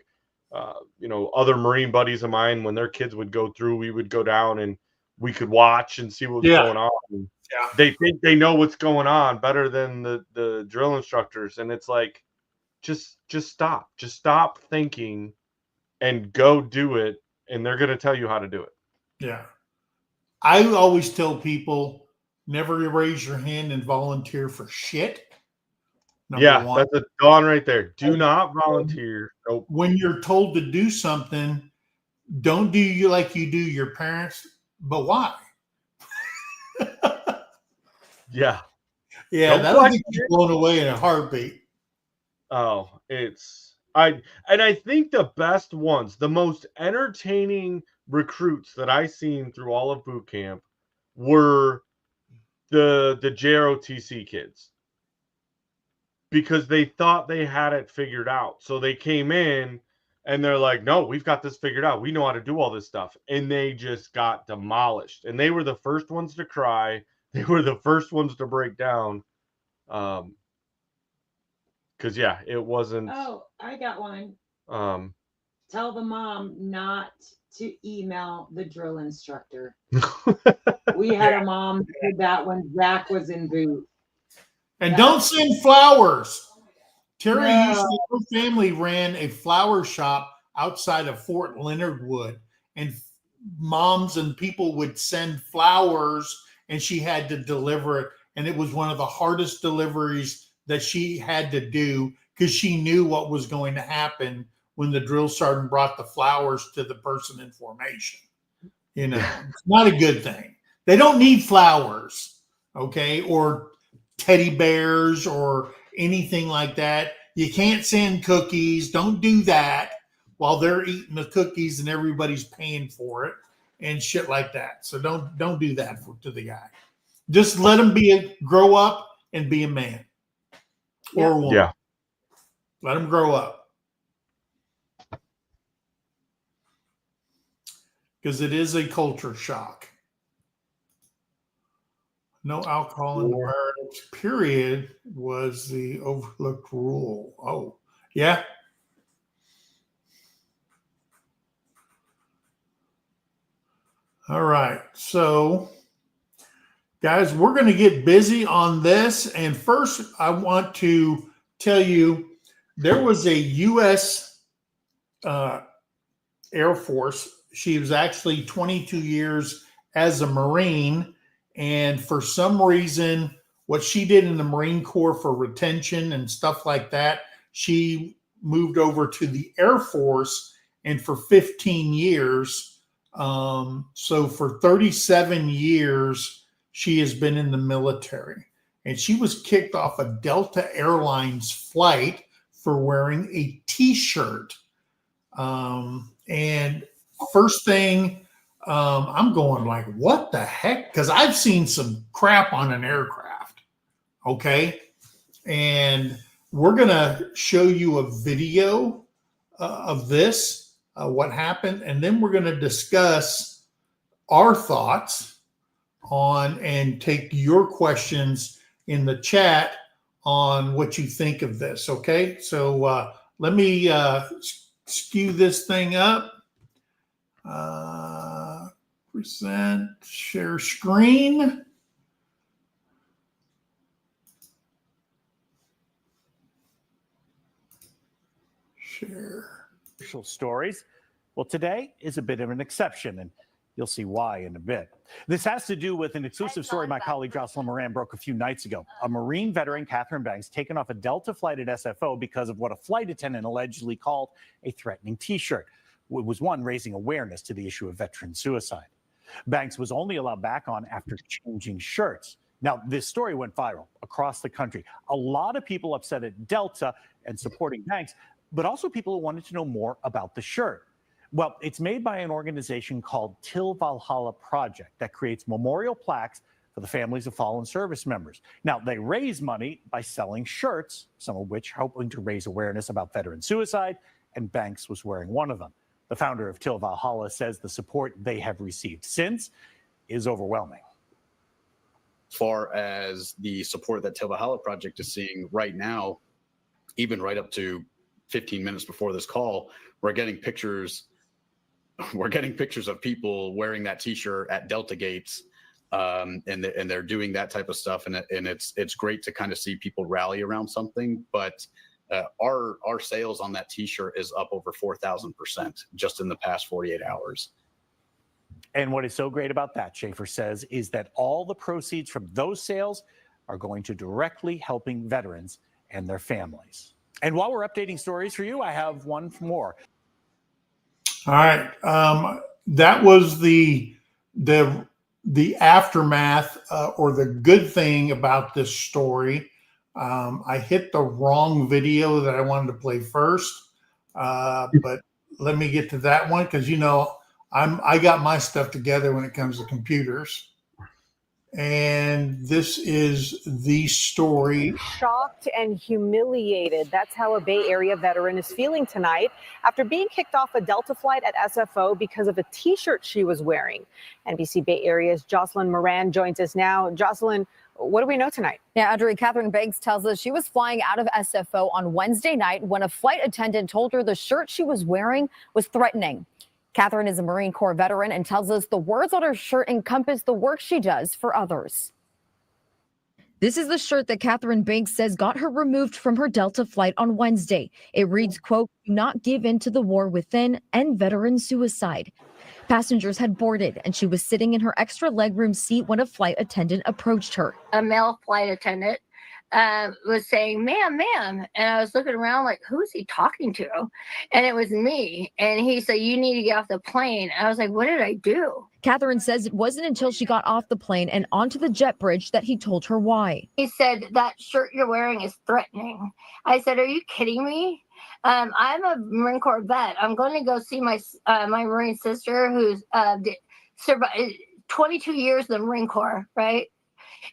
[SPEAKER 2] other Marine buddies of mine, when their kids would go through, we would go down and we could watch and see what was going on. And they think they know what's going on better than the drill instructors. And it's like, just stop thinking and go do it, and they're going to tell you how to do it.
[SPEAKER 1] Yeah. I always tell people, never raise your hand and volunteer for shit. Number one.
[SPEAKER 2] That's a dawn right there. Do not volunteer. Nope.
[SPEAKER 1] When you're told to do something, don't do you like you do your parents, but why?
[SPEAKER 2] Yeah,
[SPEAKER 1] that'll get you blown away in a heartbeat.
[SPEAKER 2] Oh, I think the best ones, the most entertaining recruits that I seen through all of boot camp were the JROTC kids, because they thought they had it figured out. So they came in and they're like, no, we've got this figured out. We know how to do all this stuff. And they just got demolished. And they were the first ones to cry. They were the first ones to break down. Because, it wasn't.
[SPEAKER 3] Oh, I got one. Tell the mom not to email the drill instructor. We had a mom do that when Zach was in boot.
[SPEAKER 1] And don't send flowers. Terry used to, her family ran a flower shop outside of Fort Leonard Wood, and moms and people would send flowers, and she had to deliver it. And it was one of the hardest deliveries that she had to do, because she knew what was going to happen when the drill sergeant brought the flowers to the person in formation. It's not a good thing. They don't need flowers, okay, or teddy bears or anything like that. You can't send cookies. Don't do that while they're eating the cookies and everybody's paying for it and shit like that. So don't do that to the guy. Just let him grow up and be a man. Or a woman.
[SPEAKER 2] Yeah.
[SPEAKER 1] Let them grow up. Because it is a culture shock. No alcohol in the barracks, period, was the overlooked rule. Oh, yeah. All right. So, guys, we're going to get busy on this. And first, I want to tell you, there was a U.S. Air Force. She was actually 22 years as a Marine. And for some reason, what she did in the Marine Corps for retention and stuff like that, she moved over to the Air Force, and for 15 years. So for 37 years, she has been in the military. And she was kicked off a Delta Airlines flight for wearing a T-shirt. And first thing, I'm going like, what the heck? Because I've seen some crap on an aircraft. Okay. And we're going to show you a video of this, what happened. And then we're going to discuss our thoughts on and take your questions in the chat on what you think of this. Okay. So let me skew this thing up. Present, share screen. Share.
[SPEAKER 4] Stories. Well, today is a bit of an exception, and you'll see why in a bit. This has to do with an exclusive story my colleague Jocelyn Moran broke a few nights ago. A Marine veteran, Catherine Banks, taken off a Delta flight at SFO because of what a flight attendant allegedly called a threatening T-shirt. It was one raising awareness to the issue of veteran suicide. Banks was only allowed back on after changing shirts. Now, this story went viral across the country. A lot of people upset at Delta and supporting Banks, but also people who wanted to know more about the shirt. Well, it's made by an organization called Till Valhalla Project that creates memorial plaques for the families of fallen service members. Now, they raise money by selling shirts, some of which hoping to raise awareness about veteran suicide, and Banks was wearing one of them. The founder of Till Valhalla says the support they have received since is overwhelming.
[SPEAKER 5] As far as the support that Till Valhalla Project is seeing right now, even right up to 15 minutes before this call, we're getting pictures of people wearing that T-shirt at Delta gates, and they're doing that type of stuff, and it's great to kind of see people rally around something. But our sales on that T-shirt is up over 4,000% just in the past 48 hours.
[SPEAKER 4] And what is so great about that, Schaefer says, is that all the proceeds from those sales are going to directly helping veterans and their families. And while we're updating stories for you, I have one more.
[SPEAKER 1] All right. That was the aftermath or the good thing about this story. I hit the wrong video that I wanted to play first, but let me get to that one because I got my stuff together when it comes to computers. And this is the story.
[SPEAKER 6] Shocked and humiliated. That's how a Bay Area veteran is feeling tonight after being kicked off a Delta flight at SFO because of a T-shirt she was wearing. NBC Bay Area's Jocelyn Moran joins us now. Jocelyn, what do we know tonight?
[SPEAKER 7] Yeah, Audrey, Catherine Banks tells us she was flying out of SFO on Wednesday night when a flight attendant told her the shirt she was wearing was threatening. Catherine is a Marine Corps veteran and tells us the words on her shirt encompass the work she does for others. This is the shirt that Catherine Banks says got her removed from her Delta flight on Wednesday. It reads, quote, "Do not give in to the war within, end veteran suicide." Passengers had boarded and she was sitting in her extra legroom seat when a flight attendant approached her.
[SPEAKER 8] A male flight attendant was saying, "Ma'am, ma'am." And I was looking around like, who is he talking to? And it was me. And he said, "You need to get off the plane." I was like, what did I do?
[SPEAKER 7] Catherine says it wasn't until she got off the plane and onto the jet bridge that he told her why.
[SPEAKER 8] He said, "That shirt you're wearing is threatening." I said, "Are you kidding me? I'm a Marine Corps vet. I'm going to go see my Marine sister who's survived 22 years in the Marine Corps, right?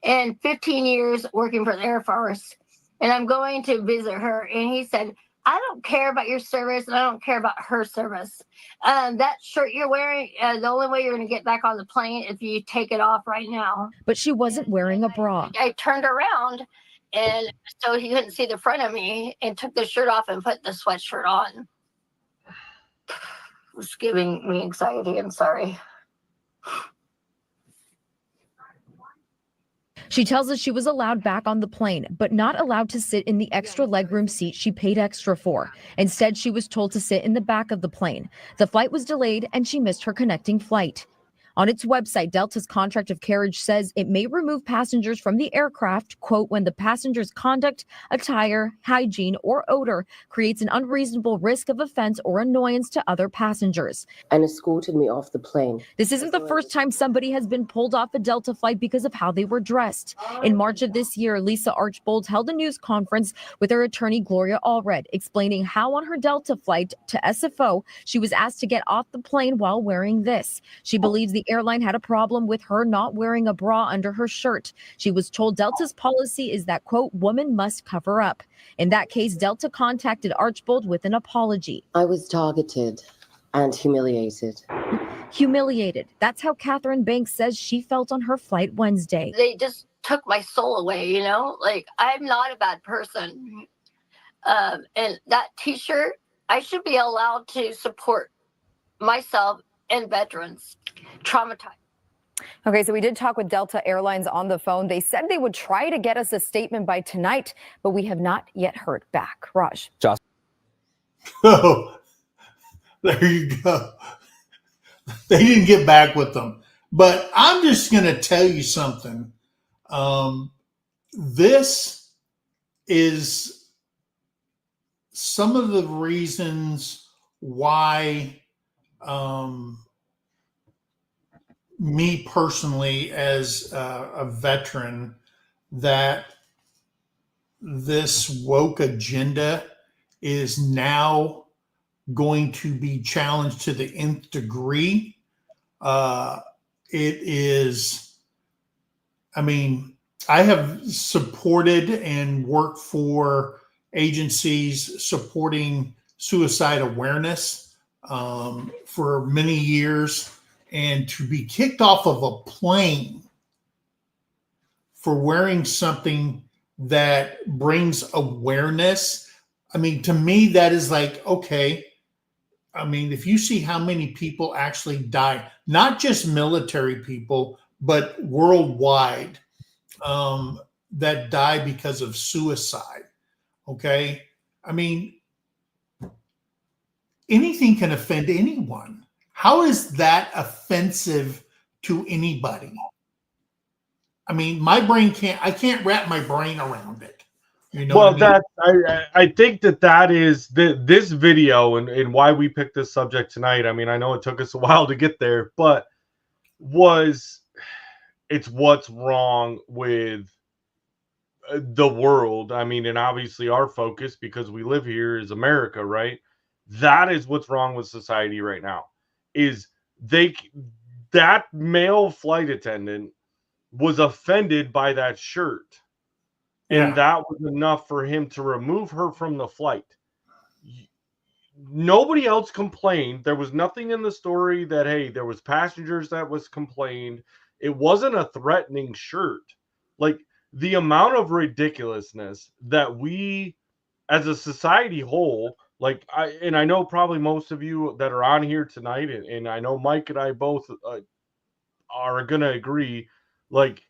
[SPEAKER 8] And 15 years working for the Air Force. And I'm going to visit her." And he said, "I don't care about your service, and I don't care about her service. That shirt you're wearing, the only way you're going to get back on the plane if you take it off right now."
[SPEAKER 7] But she wasn't wearing a bra.
[SPEAKER 8] I turned around, and so he couldn't see the front of me, and took the shirt off and put the sweatshirt on. It was giving me anxiety. I'm sorry.
[SPEAKER 7] She tells us she was allowed back on the plane, but not allowed to sit in the extra legroom seat she paid extra for. Instead, she was told to sit in the back of the plane. The flight was delayed and she missed her connecting flight. On its website, Delta's contract of carriage says it may remove passengers from the aircraft, quote, when the passenger's conduct, attire, hygiene, or odor creates an unreasonable risk of offense or annoyance to other passengers.
[SPEAKER 9] And escorted me off the plane.
[SPEAKER 7] This isn't the first time somebody has been pulled off a Delta flight because of how they were dressed. In March of this year, Lisa Archbold held a news conference with her attorney, Gloria Allred, explaining how on her Delta flight to SFO, she was asked to get off the plane while wearing this. She believes the airline had a problem with her not wearing a bra under her shirt. She was told Delta's policy is that, quote, woman must cover up. In that case, Delta contacted Archbold with an apology.
[SPEAKER 9] I was targeted and humiliated.
[SPEAKER 7] Humiliated. That's how Catherine Banks says she felt on her flight Wednesday.
[SPEAKER 8] They just took my soul away, you know? Like, I'm not a bad person. And that t-shirt, I should be allowed to support myself and veterans traumatized.
[SPEAKER 7] Okay, so we did talk with Delta Airlines on the phone. They said they would try to get us a statement by tonight, but we have not yet heard back. Raj.
[SPEAKER 1] Oh, there you go. They didn't get back with them. But I'm just going to tell you something. This is some of the reasons why me personally, as a veteran, that this woke agenda is now going to be challenged to the nth degree. It is, I mean, I have supported and worked for agencies supporting suicide awareness for many years. And to be kicked off of a plane for wearing something that brings awareness, I mean, to me, that is like, okay. I mean, if you see how many people actually die, not just military people, but worldwide, that die because of suicide, okay? I mean, anything can offend anyone. How is that offensive to anybody? I mean, I can't wrap my brain around it. You know,
[SPEAKER 2] well, I think that is this video and why we picked this subject tonight. I mean, I know it took us a while to get there, but it's what's wrong with the world. I mean, and obviously our focus, because we live here, is America, right? That is what's wrong with society right now. Is that male flight attendant was offended by that shirt. And that was enough for him to remove her from the flight. Nobody else complained. There was nothing in the story that, hey, there was passengers that was complained. It wasn't a threatening shirt. Like, the amount of ridiculousness that we, as a society whole, like, I know probably most of you that are on here tonight, and I know Mike and I both are going to agree, like,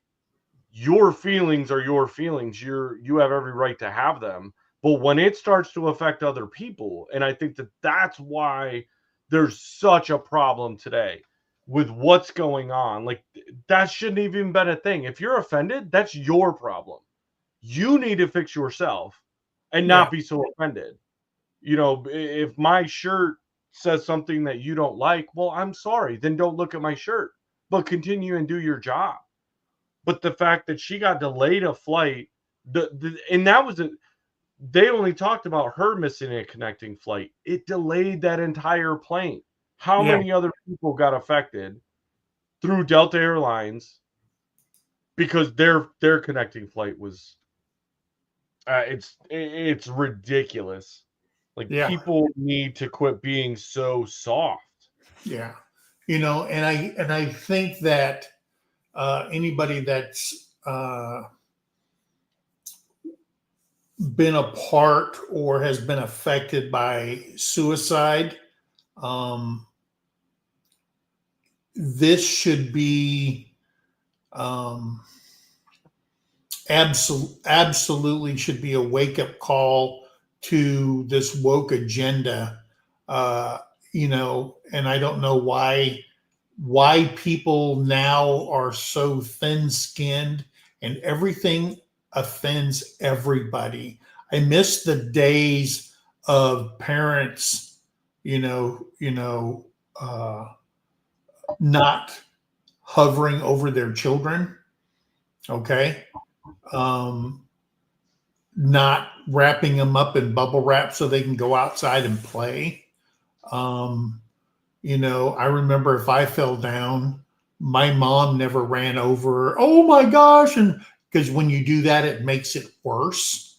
[SPEAKER 2] your feelings are your feelings. You have every right to have them. But when it starts to affect other people, and I think that's why there's such a problem today with what's going on. Like, that shouldn't even been a thing. If you're offended, that's your problem. You need to fix yourself and not be so offended. You know, if my shirt says something that you don't like, well, I'm sorry. Then don't look at my shirt, but continue and do your job. But the fact that she got delayed a flight, and that was they only talked about her missing a connecting flight. It delayed that entire plane. How many other people got affected through Delta Airlines because their connecting flight was? It's ridiculous. Like, people need to quit being so soft.
[SPEAKER 1] Yeah, you know, and I think that. Anybody that's been a part or has been affected by suicide, this should be absolutely should be a wake-up call to this woke agenda. You know, and I don't know why why people now are so thin-skinned and everything offends everybody. I miss the days of parents, not hovering over their children. Okay. Not wrapping them up in bubble wrap so they can go outside and play. I remember if I fell down, my mom never ran over, oh my gosh. And because when you do that, it makes it worse.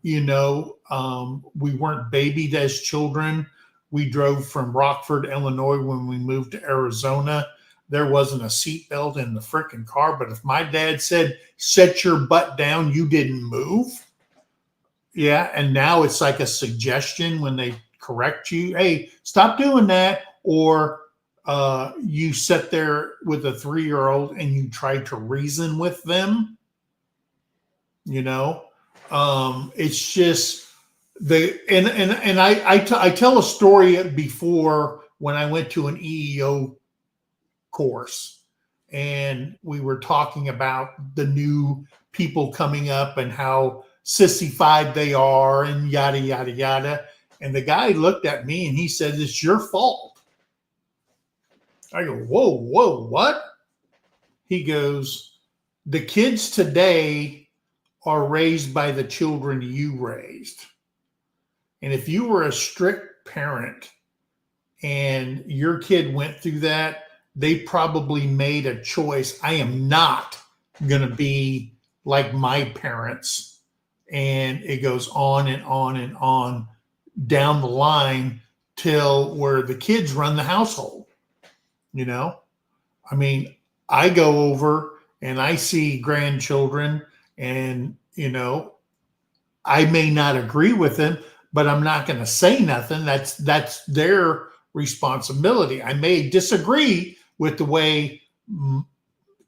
[SPEAKER 1] We weren't babied as children. We drove from Rockford, Illinois when we moved to Arizona. There wasn't a seatbelt in the freaking car. But if my dad said, set your butt down, you didn't move. Yeah. And now it's like a suggestion when they correct you. Hey, stop doing that. Or you sit there with a 3-year-old and you try to reason with them. It's just I tell a story before when I went to an EEO course and we were talking about the new people coming up and how sissified they are and yada, yada, yada. And the guy looked at me and he said, it's your fault. I go, whoa, what? He goes, the kids today are raised by the children you raised. And if you were a strict parent and your kid went through that, they probably made a choice. I am not going to be like my parents. And it goes on and on and on down the line till where the kids run the household. I go over and I see grandchildren and, I may not agree with them, but I'm not going to say nothing. That's their responsibility. I may disagree with the way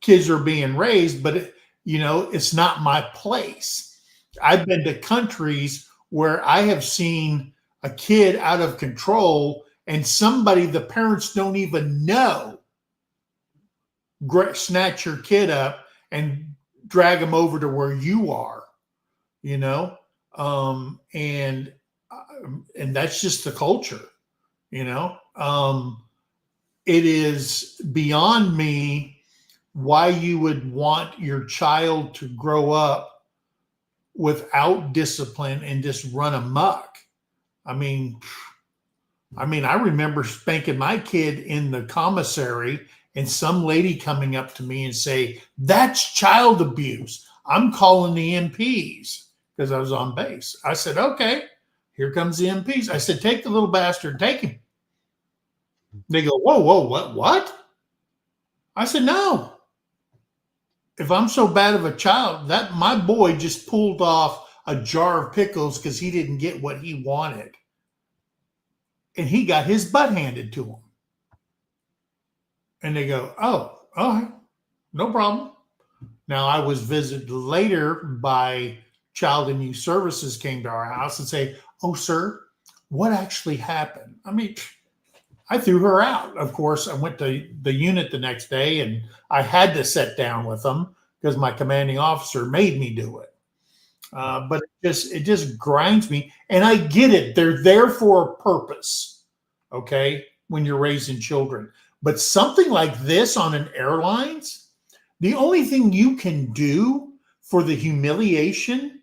[SPEAKER 1] kids are being raised, but it's not my place. I've been to countries where I have seen a kid out of control and the parents don't even know, snatch your kid up and drag them over to where you are, and that's just the culture, it is beyond me why you would want your child to grow up without discipline and just run amok. I remember spanking my kid in the commissary and some lady coming up to me and say, that's child abuse. I'm calling the MPs because I was on base. I said, okay, here comes the MPs. I said, take the little bastard, take him. They go, whoa, what? I said, no. If I'm so bad of a child, that my boy just pulled off a jar of pickles because he didn't get what he wanted. And he got his butt handed to him. And they go, oh, all right, no problem. Now, I was visited later by Child and Youth Services came to our house and say, oh, sir, what actually happened? I threw her out. Of course, I went to the unit the next day and I had to sit down with them because my commanding officer made me do it. But it just grinds me. And I get it. They're there for a purpose, okay, when you're raising children. But something like this on an airlines, the only thing you can do for the humiliation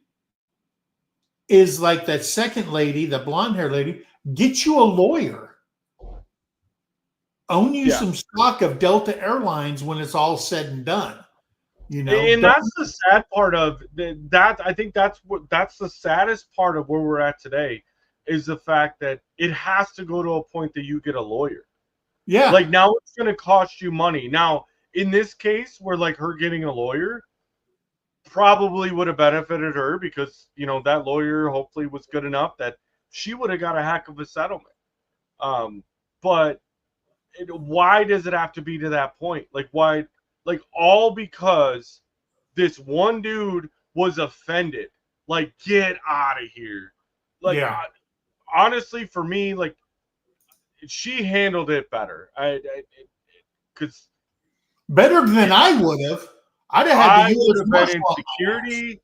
[SPEAKER 1] is like that second lady, the blonde hair lady, get you a lawyer. Own you some stock of Delta Airlines when it's all said and done.
[SPEAKER 2] And that's the sad part of that. I think that's the saddest part of where we're at today is the fact that it has to go to a point that you get a lawyer.
[SPEAKER 1] Yeah.
[SPEAKER 2] Like now it's going to cost you money. Now, in this case where like her getting a lawyer probably would have benefited her because, that lawyer hopefully was good enough that she would have got a heck of a settlement. But why does it have to be to that point? Like why, like all because this one dude was offended, like get out of here. Like, honestly, for me, like, she handled it better. because
[SPEAKER 1] better than I would have. I'd have had
[SPEAKER 2] I
[SPEAKER 1] to
[SPEAKER 2] would
[SPEAKER 1] use
[SPEAKER 2] have been in
[SPEAKER 1] martial
[SPEAKER 2] security.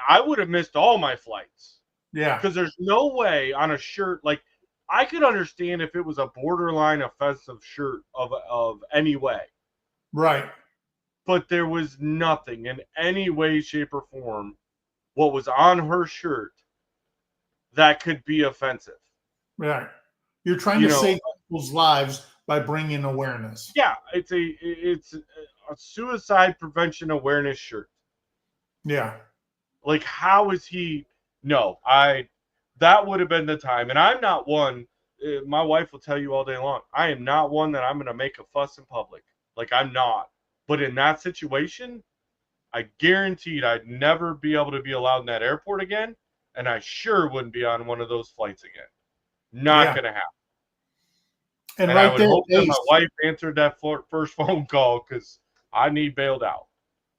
[SPEAKER 2] I would have missed all my flights.
[SPEAKER 1] Yeah.
[SPEAKER 2] Because there's no way on a shirt, like, I could understand if it was a borderline offensive shirt of any way.
[SPEAKER 1] Right.
[SPEAKER 2] But there was nothing in any way, shape, or form what was on her shirt that could be offensive.
[SPEAKER 1] Right. You're trying to save people's lives by bringing awareness.
[SPEAKER 2] Yeah, it's a suicide prevention awareness shirt.
[SPEAKER 1] Yeah.
[SPEAKER 2] Like, how is he? No, that would have been the time. And I'm not one. My wife will tell you all day long. I am not one that I'm going to make a fuss in public. Like, I'm not. But in that situation, I guaranteed I'd never be able to be allowed in that airport again, and I sure wouldn't be on one of those flights again. Not going to happen.
[SPEAKER 1] And
[SPEAKER 2] I
[SPEAKER 1] right
[SPEAKER 2] would
[SPEAKER 1] there,
[SPEAKER 2] hope that my
[SPEAKER 1] Ace,
[SPEAKER 2] wife answered that first phone call because I need bailed out.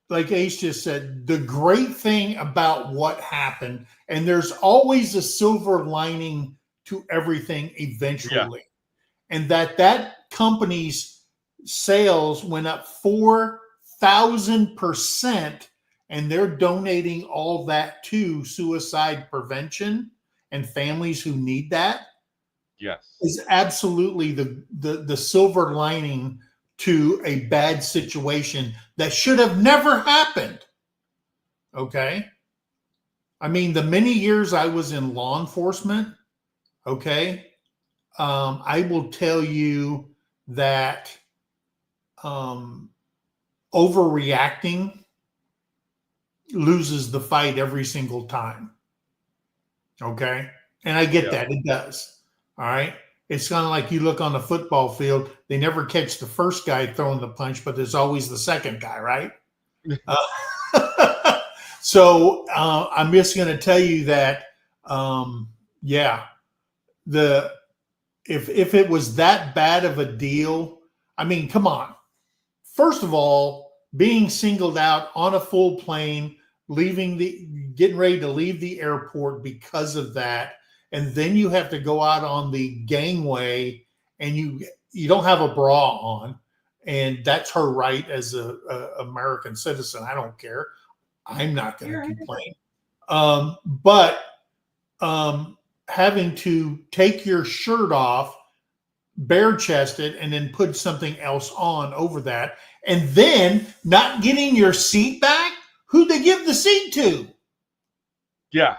[SPEAKER 1] like Ace just said, the great thing about what happened, and there's always a silver lining to everything eventually, and that company's sales went up 4,000%, and they're donating all that to suicide prevention and families who need that.
[SPEAKER 2] Yes.
[SPEAKER 1] Is absolutely the silver lining to a bad situation that should have never happened. Okay. I mean, the many years I was in law enforcement, okay, I will tell you that overreacting loses the fight every single time. Okay. And I get that. It does. All right. It's kind of like you look on the football field, they never catch the first guy throwing the punch, but there's always the second guy, right? So I'm just going to tell you that, if it was that bad of a deal, I mean, come on. First of all, being singled out on a full plane, getting ready to leave the airport because of that, and then you have to go out on the gangway and you don't have a bra on, and that's her right as a American citizen. I don't care. I'm not going to complain. But having to take your shirt off, bare chested, and then put something else on over that, and then not getting your seat back, who'd they give the seat to?
[SPEAKER 2] Yeah.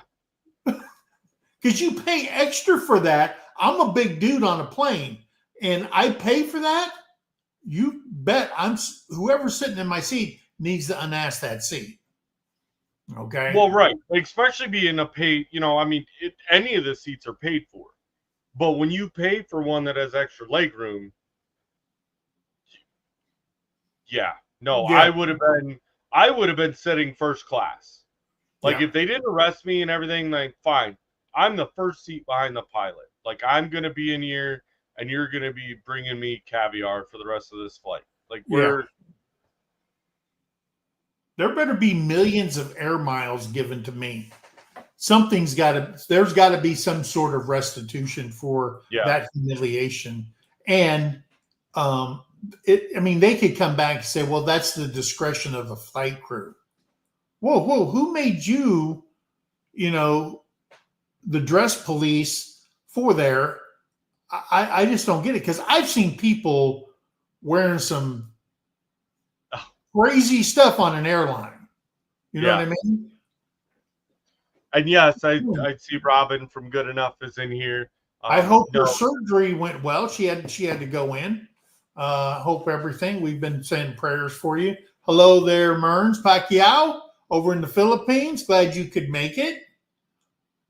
[SPEAKER 1] Because you pay extra for that. I'm a big dude on a plane, and I pay for that. You bet whoever's sitting in my seat needs to unask that seat. Okay.
[SPEAKER 2] Well, right. Especially being a paid, I mean, any of the seats are paid for. But when you pay for one that has extra leg room, I would have been sitting first class. Like, if they didn't arrest me and everything, like, fine. I'm the first seat behind the pilot. Like, I'm going to be in here, and you're going to be bringing me caviar for the rest of this flight. Like,
[SPEAKER 1] there better be millions of air miles given to me. There's got to be some sort of restitution for that humiliation. And they could come back and say, well, that's the discretion of the flight crew. Whoa, who made you, the dress police for there? I just don't get it, because I've seen people wearing some crazy stuff on an airline. You know what I mean?
[SPEAKER 2] And yes, I see Robin from Good Enough is in here.
[SPEAKER 1] I hope her surgery went well. She had to go in. Hope everything. We've been saying prayers for you. Hello there, Merns Pacquiao over in the Philippines. Glad you could make it.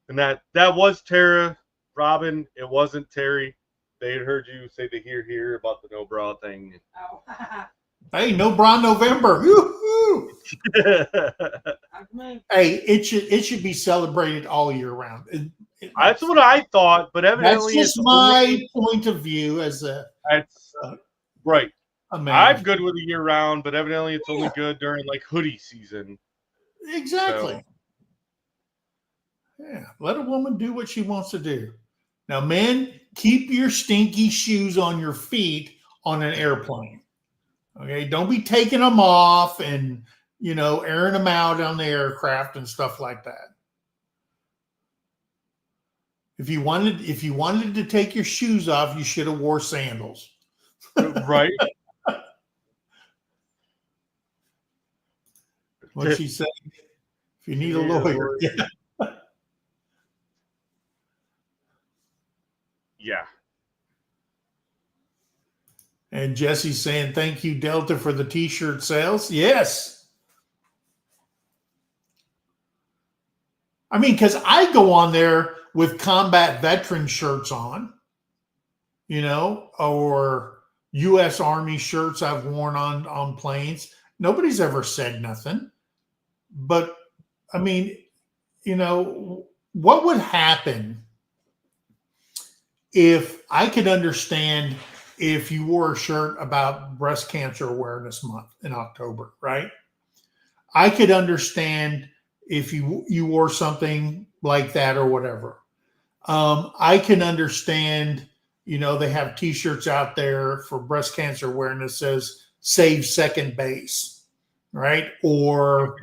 [SPEAKER 2] And that was Tara, Robin. It wasn't Terry. They had heard you say the hear about the no bra thing.
[SPEAKER 3] Oh.
[SPEAKER 1] Hey, no bra November. Hey, it should be celebrated all year round.
[SPEAKER 2] That's what I thought, but evidently
[SPEAKER 1] that's just my point of view as
[SPEAKER 2] right.
[SPEAKER 1] I'm
[SPEAKER 2] good with a year round, but evidently it's only good during like hoodie season.
[SPEAKER 1] Exactly. So. Yeah, let a woman do what she wants to do. Now, men, keep your stinky shoes on your feet on an airplane. Okay, don't be taking them off and airing them out on the aircraft and stuff like that. If you wanted to take your shoes off, you should have wore sandals.
[SPEAKER 2] Right.
[SPEAKER 1] What she said. If you need a lawyer. Yeah.
[SPEAKER 2] Yeah.
[SPEAKER 1] And Jesse's saying, thank you, Delta, for the T-shirt sales. Yes. I mean, because I go on there with combat veteran shirts on, or U.S. Army shirts I've worn on planes. Nobody's ever said nothing. But, I mean, what would happen if I could understand if you wore a shirt about Breast Cancer Awareness Month in October, right? I could understand if you wore something like that or whatever. I can understand, they have T-shirts out there for breast cancer awareness says save second base, right? Or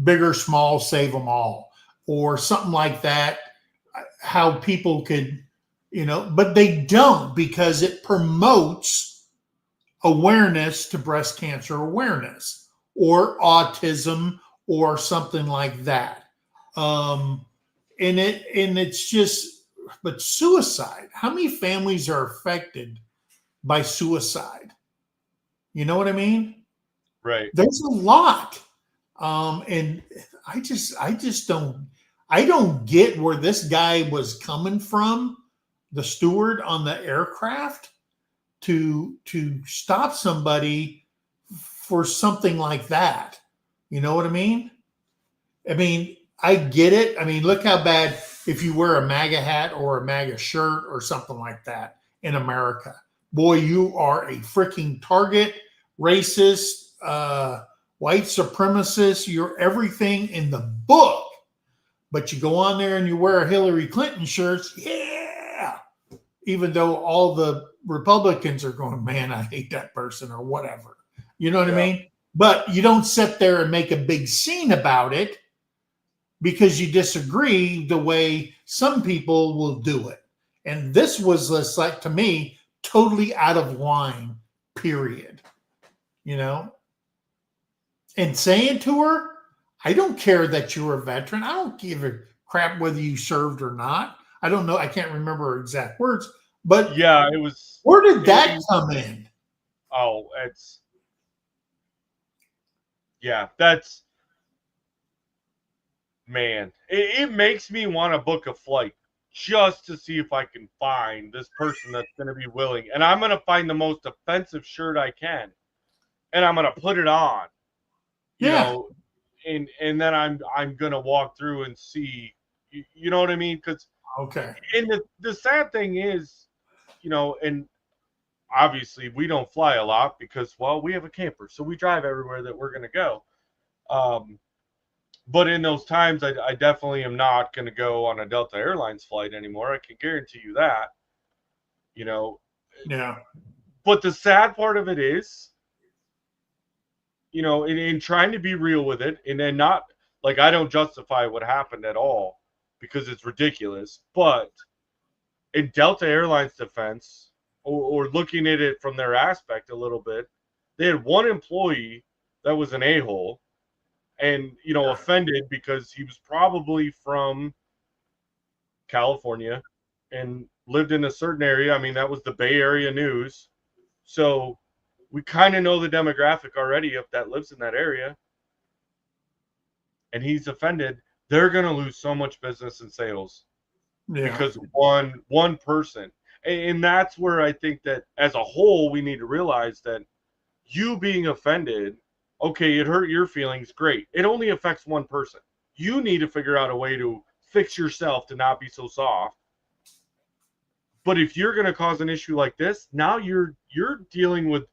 [SPEAKER 1] big or small, save them all, or something like that. How people could, but they don't, because it promotes awareness to breast cancer awareness or autism or something like that. And it's just, but suicide, how many families are affected by suicide? You know what I mean?
[SPEAKER 2] Right.
[SPEAKER 1] There's a lot. And I just don't get where this guy was coming from, the steward on the aircraft, to stop somebody for something like that. You know what I mean? I mean, I get it. I mean, look how bad if you wear a MAGA hat or a MAGA shirt or something like that in America. Boy, you are a freaking target, racist, white supremacist. You're everything in the book. But you go on there and you wear a Hillary Clinton shirt, yeah. Even though all the Republicans are going, man, I hate that person or whatever. You know what I mean? But you don't sit there and make a big scene about it because you disagree the way some people will do it. And this was just like, to me, totally out of line, period. And saying to her, I don't care that you're a veteran. I don't give a crap whether you served or not. I don't know. I can't remember her exact words, but
[SPEAKER 2] yeah, it was.
[SPEAKER 1] Where did that come in?
[SPEAKER 2] Oh, that's, man, it makes me want to book a flight just to see if I can find this person that's going to be willing. And I'm going to find the most offensive shirt I can, and I'm going to put it on. And then I'm going to walk through and see, you know what I mean? Because and the sad thing is, and obviously we don't fly a lot because, well, we have a camper, so we drive everywhere that we're going to go. But in those times, I definitely am not going to go on a Delta Airlines flight anymore. I can guarantee you that.
[SPEAKER 1] Yeah.
[SPEAKER 2] But the sad part of it is, in trying to be real with it, and then not, like, I don't justify what happened at all because it's ridiculous. But in Delta Airlines defense, or looking at it from their aspect a little bit, they had one employee that was an a-hole and, offended because he was probably from California and lived in a certain area. I mean, that was the Bay Area news. So we kind of know the demographic already if that lives in that area. And he's offended. They're going to lose so much business and sales because one person. And that's where I think that as a whole, we need to realize that you being offended, okay, it hurt your feelings, great. It only affects one person. You need to figure out a way to fix yourself to not be so soft. But if you're going to cause an issue like this, now you're dealing with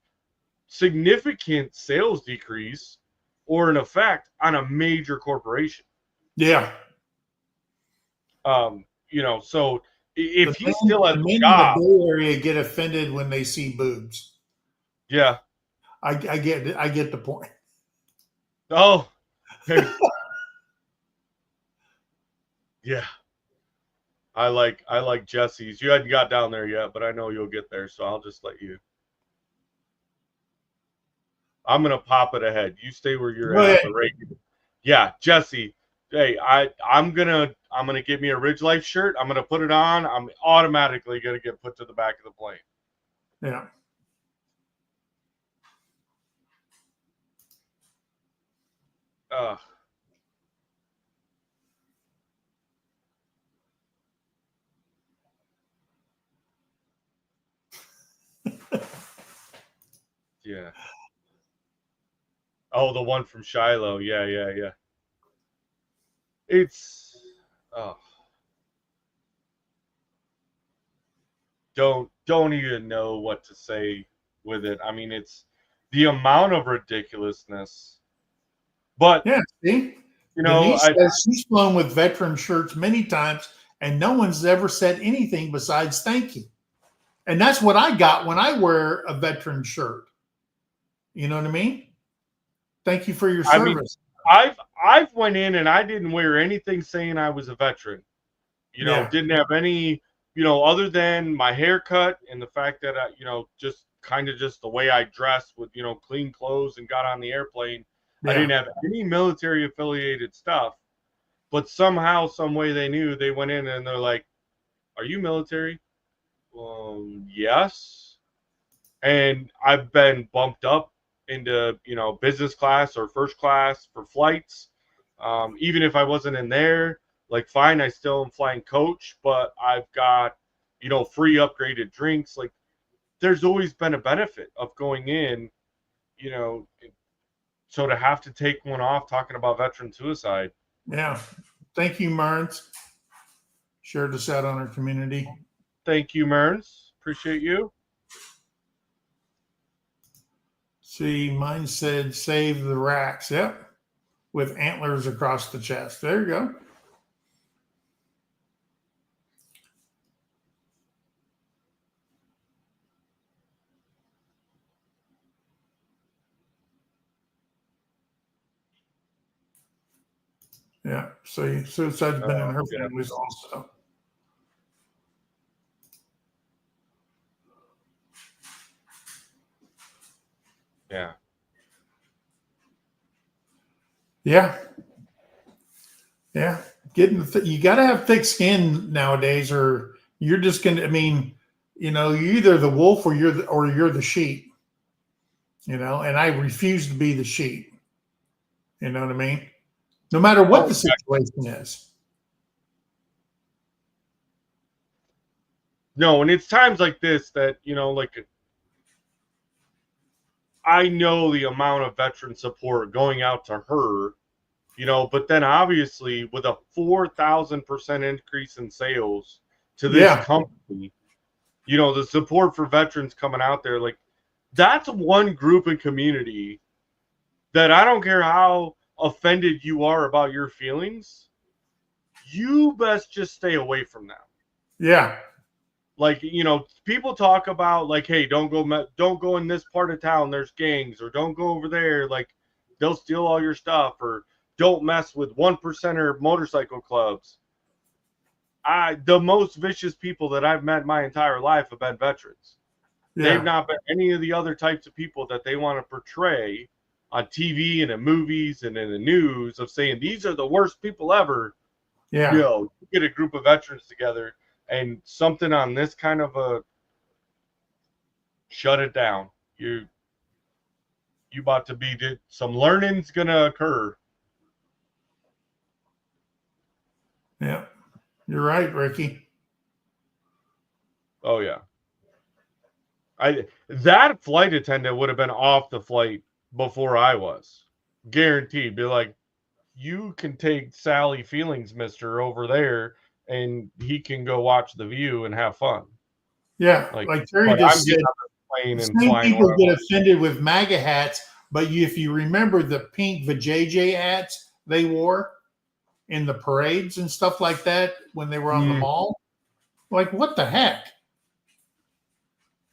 [SPEAKER 2] significant sales decrease or an effect on a major corporation.
[SPEAKER 1] Yeah.
[SPEAKER 2] So if he still has a job,
[SPEAKER 1] in the Bay Area get offended when they see boobs.
[SPEAKER 2] Yeah.
[SPEAKER 1] I get it. I get the point.
[SPEAKER 2] Oh. Yeah. I like Jesse's. You hadn't got down there yet, but I know you'll get there, so I'll just let you. I'm gonna pop it ahead. You stay where you're
[SPEAKER 1] Go
[SPEAKER 2] at.
[SPEAKER 1] ahead.
[SPEAKER 2] But right, yeah, Jesse. Hey, I'm gonna get me a Ridge Life shirt. I'm gonna put it on. I'm automatically gonna get put to the back of the plane.
[SPEAKER 1] Yeah.
[SPEAKER 2] Yeah. Oh, the one from Shiloh. Yeah. It's don't even know what to say with it. I mean, it's the amount of ridiculousness. But
[SPEAKER 1] Yeah, see? Denise says she's flown with veteran shirts many times and no one's ever said anything besides thank you. And that's what I got when I wear a veteran shirt. You know what I mean? Thank you for your service.
[SPEAKER 2] I mean, I've went in and I didn't wear anything saying I was a veteran. You know, didn't have any, other than my haircut and the fact that I, just kind of just the way I dressed with, clean clothes and got on the airplane. I didn't have any military affiliated stuff, but somehow, some way they knew. They went in and they're like, "Are you military?" Yes. And I've been bumped up into, business class or first class for flights. Even if I wasn't in there, like, fine, I still am flying coach, but I've got, free upgraded drinks. Like, there's always been a benefit of going in, so to have to take one off talking about veteran suicide.
[SPEAKER 1] Yeah. Thank you, Marns. Shared this out on our community.
[SPEAKER 2] Thank you, Merns. Appreciate you.
[SPEAKER 1] See, mine said save the racks. Yep. With antlers across the chest. There you go. Yeah. So suicide's been in her families also.
[SPEAKER 2] Yeah.
[SPEAKER 1] Yeah. Yeah. You got to have thick skin nowadays, or you're just going to, I mean, you're either the wolf or you're the sheep, and I refuse to be the sheep. You know what I mean? No matter what the situation is.
[SPEAKER 2] No, and it's times like this that, like, I know the amount of veteran support going out to her, but then obviously with a 4,000% increase in sales to this company, the support for veterans coming out there, like, that's one group and community that I don't care how offended you are about your feelings, you best just stay away from them.
[SPEAKER 1] Yeah.
[SPEAKER 2] Like, people talk about, like, hey, don't go in this part of town, there's gangs, or don't go over there, like, they'll steal all your stuff, or don't mess with 1%er motorcycle clubs. The most vicious people that I've met my entire life have been veterans.
[SPEAKER 1] Yeah.
[SPEAKER 2] They've not been any of the other types of people that they want to portray on TV and in movies and in the news of saying these are the worst people ever.
[SPEAKER 1] Yeah.
[SPEAKER 2] You get a group of veterans together and something on this kind of a shut it down. You about to be some learning's gonna occur.
[SPEAKER 1] Yeah. You're right, Ricky.
[SPEAKER 2] Oh yeah. That flight attendant would have been off the flight before I was. Guaranteed. Be like, you can take Sally Feelings, mister, over there, and he can go watch The View and have fun.
[SPEAKER 1] Yeah, like Terry just said, some people get offended with MAGA hats, but if you remember the pink vajayjay hats they wore in the parades and stuff like that when they were on the mall, like, what the heck?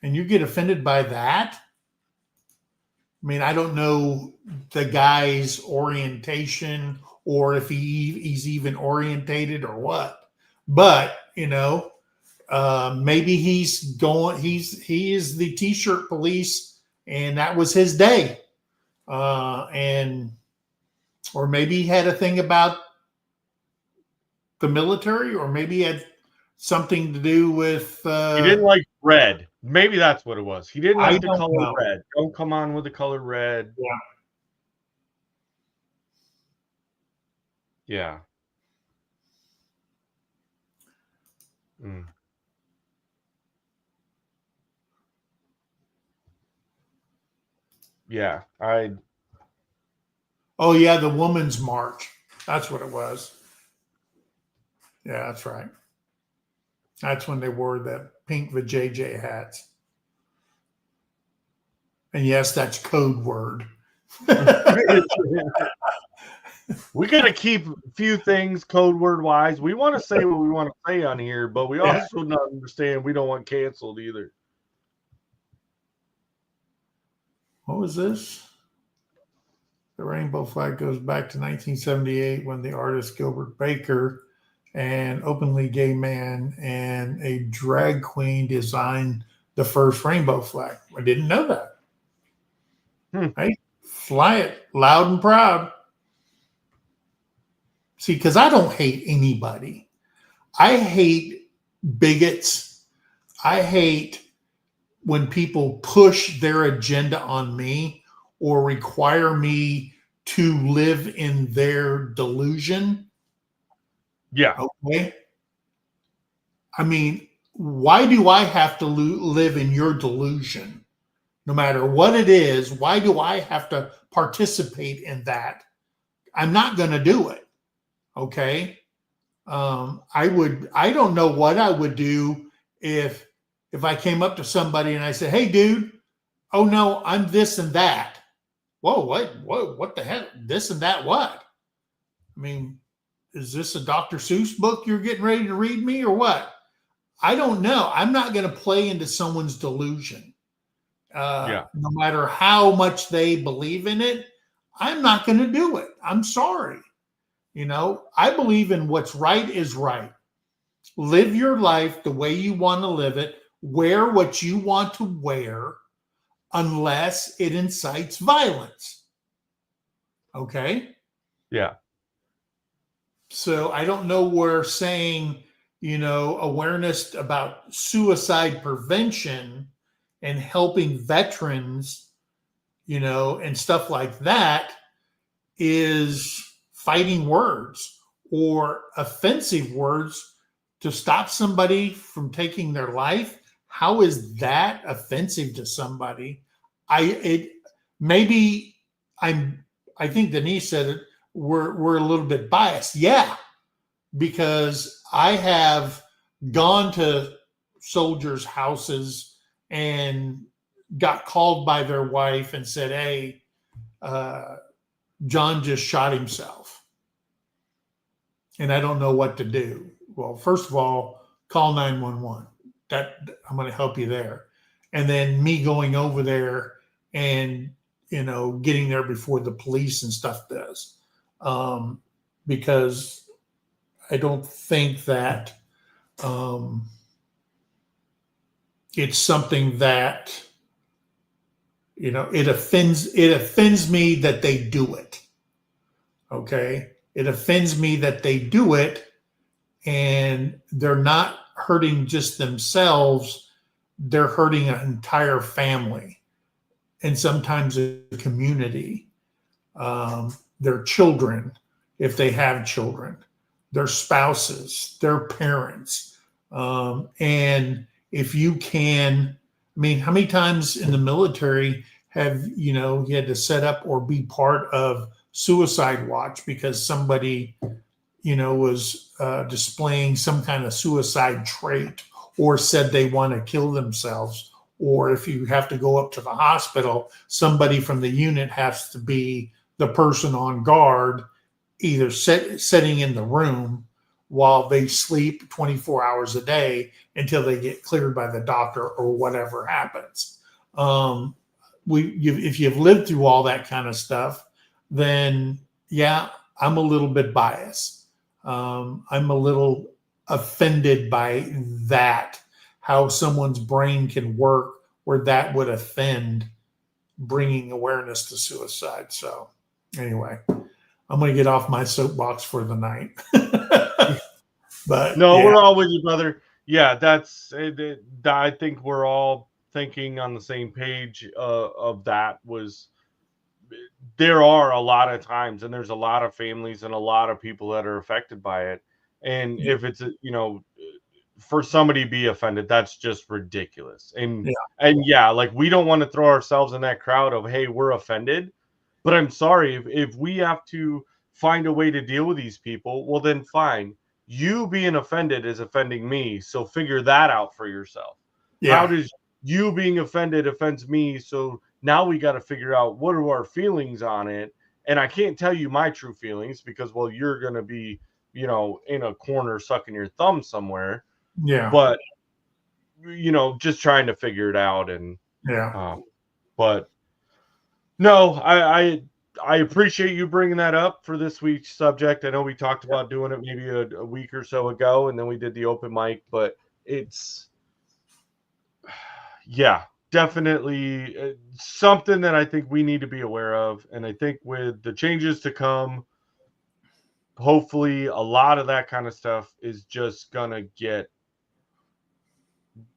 [SPEAKER 1] And you get offended by that? I mean, I don't know the guy's orientation or if he's even orientated or what, but maybe he is the t-shirt police and that was his day. Or maybe he had a thing about the military, or maybe he had something to do with
[SPEAKER 2] he didn't like red. Maybe that's what it was. He didn't like the
[SPEAKER 1] don't
[SPEAKER 2] color
[SPEAKER 1] know.
[SPEAKER 2] red. Don't come on with the color red. Yeah. Mm. Yeah.
[SPEAKER 1] Oh yeah, the Women's March. That's what it was. Yeah, that's right. That's when they wore the pink vajayjay hats. And yes, that's code word.
[SPEAKER 2] We got to keep a few things code word wise. We want to say what we want to say on here, but we also not understand we don't want canceled either.
[SPEAKER 1] What was this? The rainbow flag goes back to 1978 when the artist Gilbert Baker, an openly gay man and a drag queen, designed the first rainbow flag. I didn't know that. Hey, fly it loud and proud. See, because I don't hate anybody. I hate bigots. I hate when people push their agenda on me or require me to live in their delusion.
[SPEAKER 2] Yeah.
[SPEAKER 1] Okay. I mean, why do I have to live in your delusion? No matter what it is, why do I have to participate in that? I'm not going to do it. Okay. I don't know what I would do if I came up to somebody and I said, "Hey dude, oh no, I'm this and that." Whoa, what the heck? This and that what? I mean, is this a Dr. Seuss book you're getting ready to read me or what? I don't know. I'm not going to play into someone's delusion. No matter how much they believe in it, I'm not going to do it. I'm sorry. I believe in what's right is right. Live your life the way you want to live it. Wear what you want to wear unless it incites violence. Okay?
[SPEAKER 2] Yeah.
[SPEAKER 1] So I don't know where saying, awareness about suicide prevention and helping veterans, and stuff like that is fighting words or offensive words to stop somebody from taking their life. How is that offensive to somebody? I think Denise said it, we're a little bit biased. Yeah, because I have gone to soldiers' houses and got called by their wife and said, "Hey, John just shot himself and I don't know what to do." Well, first of all, call 911. That I'm going to help you there. And then me going over there and, getting there before the police and stuff does. Because I don't think that it's something that, it offends me that they do it. Okay. It offends me that they do it and they're not hurting just themselves. They're hurting an entire family and sometimes a community, their children, if they have children, their spouses, their parents. And if you can, how many times in the military have, you had to set up or be part of suicide watch because somebody, was displaying some kind of suicide trait or said they want to kill themselves. Or if you have to go up to the hospital, somebody from the unit has to be the person on guard, either sitting in the room while they sleep 24 hours a day until they get cleared by the doctor or whatever happens. if you've lived through all that kind of stuff, then yeah, I'm a little bit biased. I'm a little offended by that, how someone's brain can work where that would offend bringing awareness to suicide. So anyway, I'm going to get off my soapbox for the night. But
[SPEAKER 2] No,
[SPEAKER 1] yeah.
[SPEAKER 2] we're all with you, brother. Yeah, that's it. I think we're all thinking on the same page of that. Was there are a lot of times, and there's a lot of families and a lot of people that are affected by it. And if it's, for somebody to be offended, that's just ridiculous. And yeah, like, we don't want to throw ourselves in that crowd of, hey, we're offended. But I'm sorry, if we have to find a way to deal with these people, well, then fine. You being offended is offending me, so figure that out for yourself.
[SPEAKER 1] Yeah.
[SPEAKER 2] How does you being offended offends me? So now we got to figure out what are our feelings on it. And I can't tell you my true feelings because, well, you're going to be, in a corner sucking your thumb somewhere.
[SPEAKER 1] Yeah.
[SPEAKER 2] But, just trying to figure it out. And, but no, I appreciate you bringing that up for this week's subject. I know we talked about doing it maybe a week or so ago, and then we did the open mic, but it's, definitely something that I think we need to be aware of. And I think with the changes to come, hopefully a lot of that kind of stuff is just going to get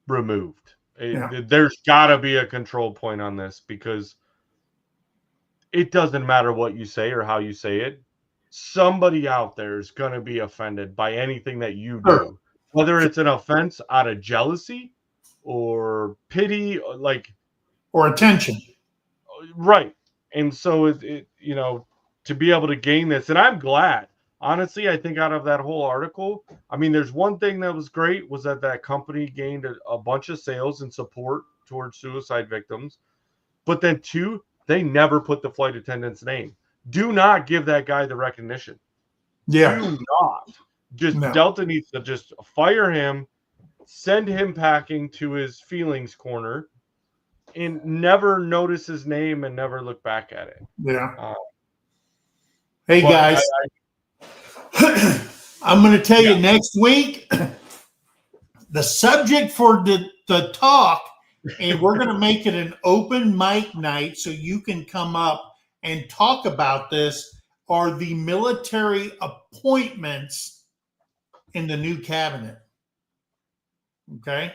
[SPEAKER 2] removed. There's got to be a control point on this, because it doesn't matter what you say or how you say it. Somebody out there is going to be offended by anything that you do, whether it's an offense out of jealousy or pity,
[SPEAKER 1] or attention.
[SPEAKER 2] Right. And so it to be able to gain this, and I'm glad. Honestly, I think out of that whole article, I mean, there's one thing that was great was that company gained a bunch of sales and support towards suicide victims. But then two, they never put the flight attendant's name. Do not give that guy the recognition.
[SPEAKER 1] Yeah.
[SPEAKER 2] Do not. Delta needs to just fire him, send him packing to his feelings corner, and never notice his name and never look back at it.
[SPEAKER 1] Yeah. Hey, guys. I'm going to tell you next week, the subject for the talk, and we're going to make it an open mic night so you can come up and talk about this, are the military appointments in the new cabinet. Okay?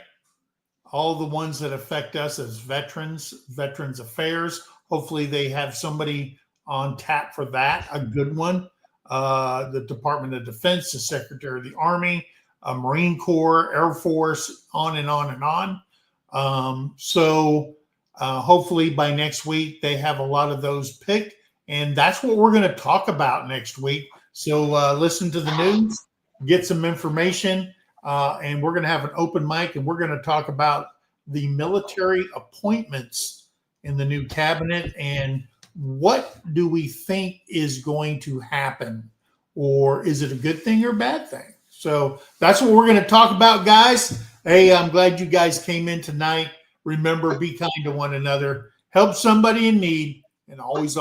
[SPEAKER 1] All the ones that affect us as veterans affairs. Hopefully they have somebody on tap for that, a good one. The Department of Defense, the Secretary of the Army, Marine Corps, Air Force, on and on and on. So hopefully by next week they have a lot of those picked, and that's what we're going to talk about next week. So listen to the news, get some information, and we're going to have an open mic, and we're going to talk about the military appointments in the new cabinet and what do we think is going to happen, or is it a good thing or a bad thing? So that's what we're going to talk about, guys. Hey, I'm glad you guys came in tonight. Remember, be kind to one another, help somebody in need, and always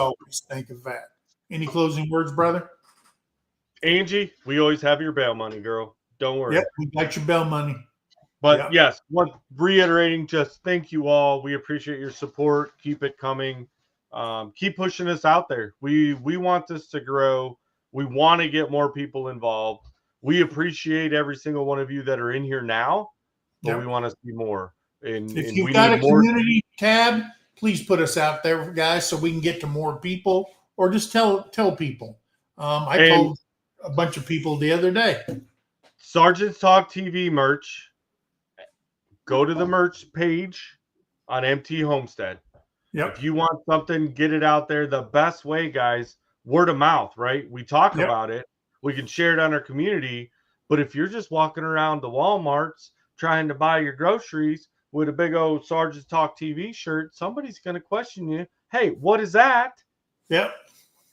[SPEAKER 1] think of that. Any closing words, brother?
[SPEAKER 2] Angie, we always have your bail money, girl. Don't worry.
[SPEAKER 1] Yep, we got your bail money.
[SPEAKER 2] But yes, reiterating, just thank you all. We appreciate your support. Keep it coming. Keep pushing us out there. We want this to grow. We want to get more people involved. We appreciate every single one of you that are in here now, but we want to see more. And
[SPEAKER 1] if you've got a community tab, please put us out there, guys, so we can get to more people, or just tell people. I told a bunch of people the other day.
[SPEAKER 2] Sergeant's Talk TV merch. Go to the merch page on MT Homestead.
[SPEAKER 1] Yep.
[SPEAKER 2] If you want something, get it out there. The best way, guys, word of mouth, right? We talk about it. We can share it on our community. But if you're just walking around the Walmarts trying to buy your groceries with a big old Sergeant's Talk TV shirt, somebody's going to question you. Hey, what is that?
[SPEAKER 1] Yep.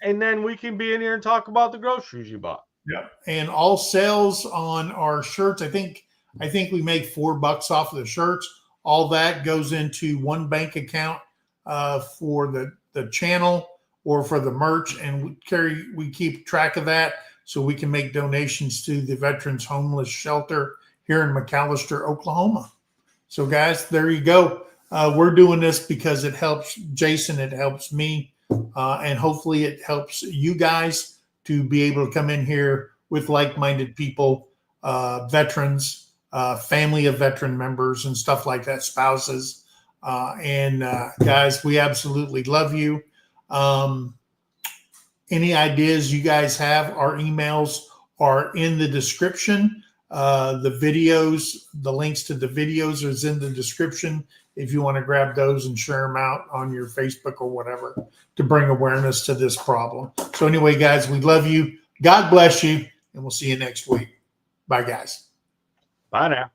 [SPEAKER 2] And then we can be in here and talk about the groceries you bought.
[SPEAKER 1] Yep. And all sales on our shirts, I think we make $4 off of the shirts. All that goes into one bank account. for the channel or for the merch, and we keep track of that so we can make donations to the Veterans Homeless Shelter here in McAlester, Oklahoma. So guys, there you go. We're doing this because it helps Jason, it helps me, and hopefully it helps you guys to be able to come in here with like-minded people, veterans, family of veteran members and stuff like that, spouses. Guys, we absolutely love you. Any ideas you guys have, our emails are in the description. The videos, the links to the videos is in the description if you want to grab those and share them out on your Facebook or whatever to bring awareness to this problem. So anyway, guys, we love you. God bless you, and we'll see you next week. Bye, guys.
[SPEAKER 2] Bye now.